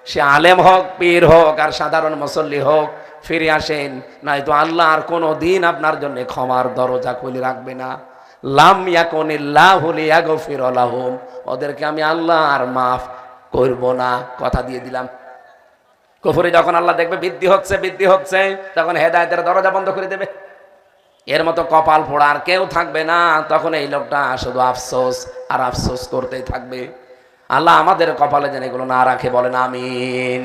সে আলেম হোক, পীর হোক, আর সাধারণ মুসল্লি হোক, ফিরে আসেন, নয়তো আল্লাহ আর কোনো দিন আপনার জন্য ক্ষমার দরজা খুলে রাখবে না। লাম ইয়াকুনিল্লাহু লিয়াগফিরা লাহুম, ওদেরকে আমি আল্লাহ আর মাফ করব না, কথা দিয়ে দিলাম। কুফরি যখন আল্লাহ দেখবে বৃদ্ধি হচ্ছে, তখন হেদায়েতের দরজা বন্ধ করে দেবে। এর মতো কপাল পোড়া আর কেউ থাকবে না। তখন এই লোকটা শুধু আফসোস আর আফসোস করতেই থাকবে। আল্লাহ আমাদের কপালে যেন এগুলো না রাখে, বলেন আমিন।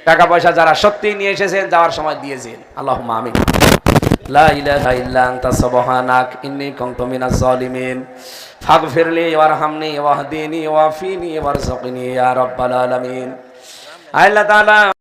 টাকা পয়সা যারা সত্যি নিয়ে এসেছেন যাওয়ার সময় দিয়েছেন, আল্লাহুম্মা আমিন। লা ইলাহা ইল্লা আনতা সুবহানাক ইন্নী কুনতু মিনাজ জালিমিন ফাগফিরলি ওয়ারহামনি ওয়াহদিনি ওয়াফিনি ওয়ারযুকনি ইয়া রাব্বাল আলামিন। আল্লাহ তাআলা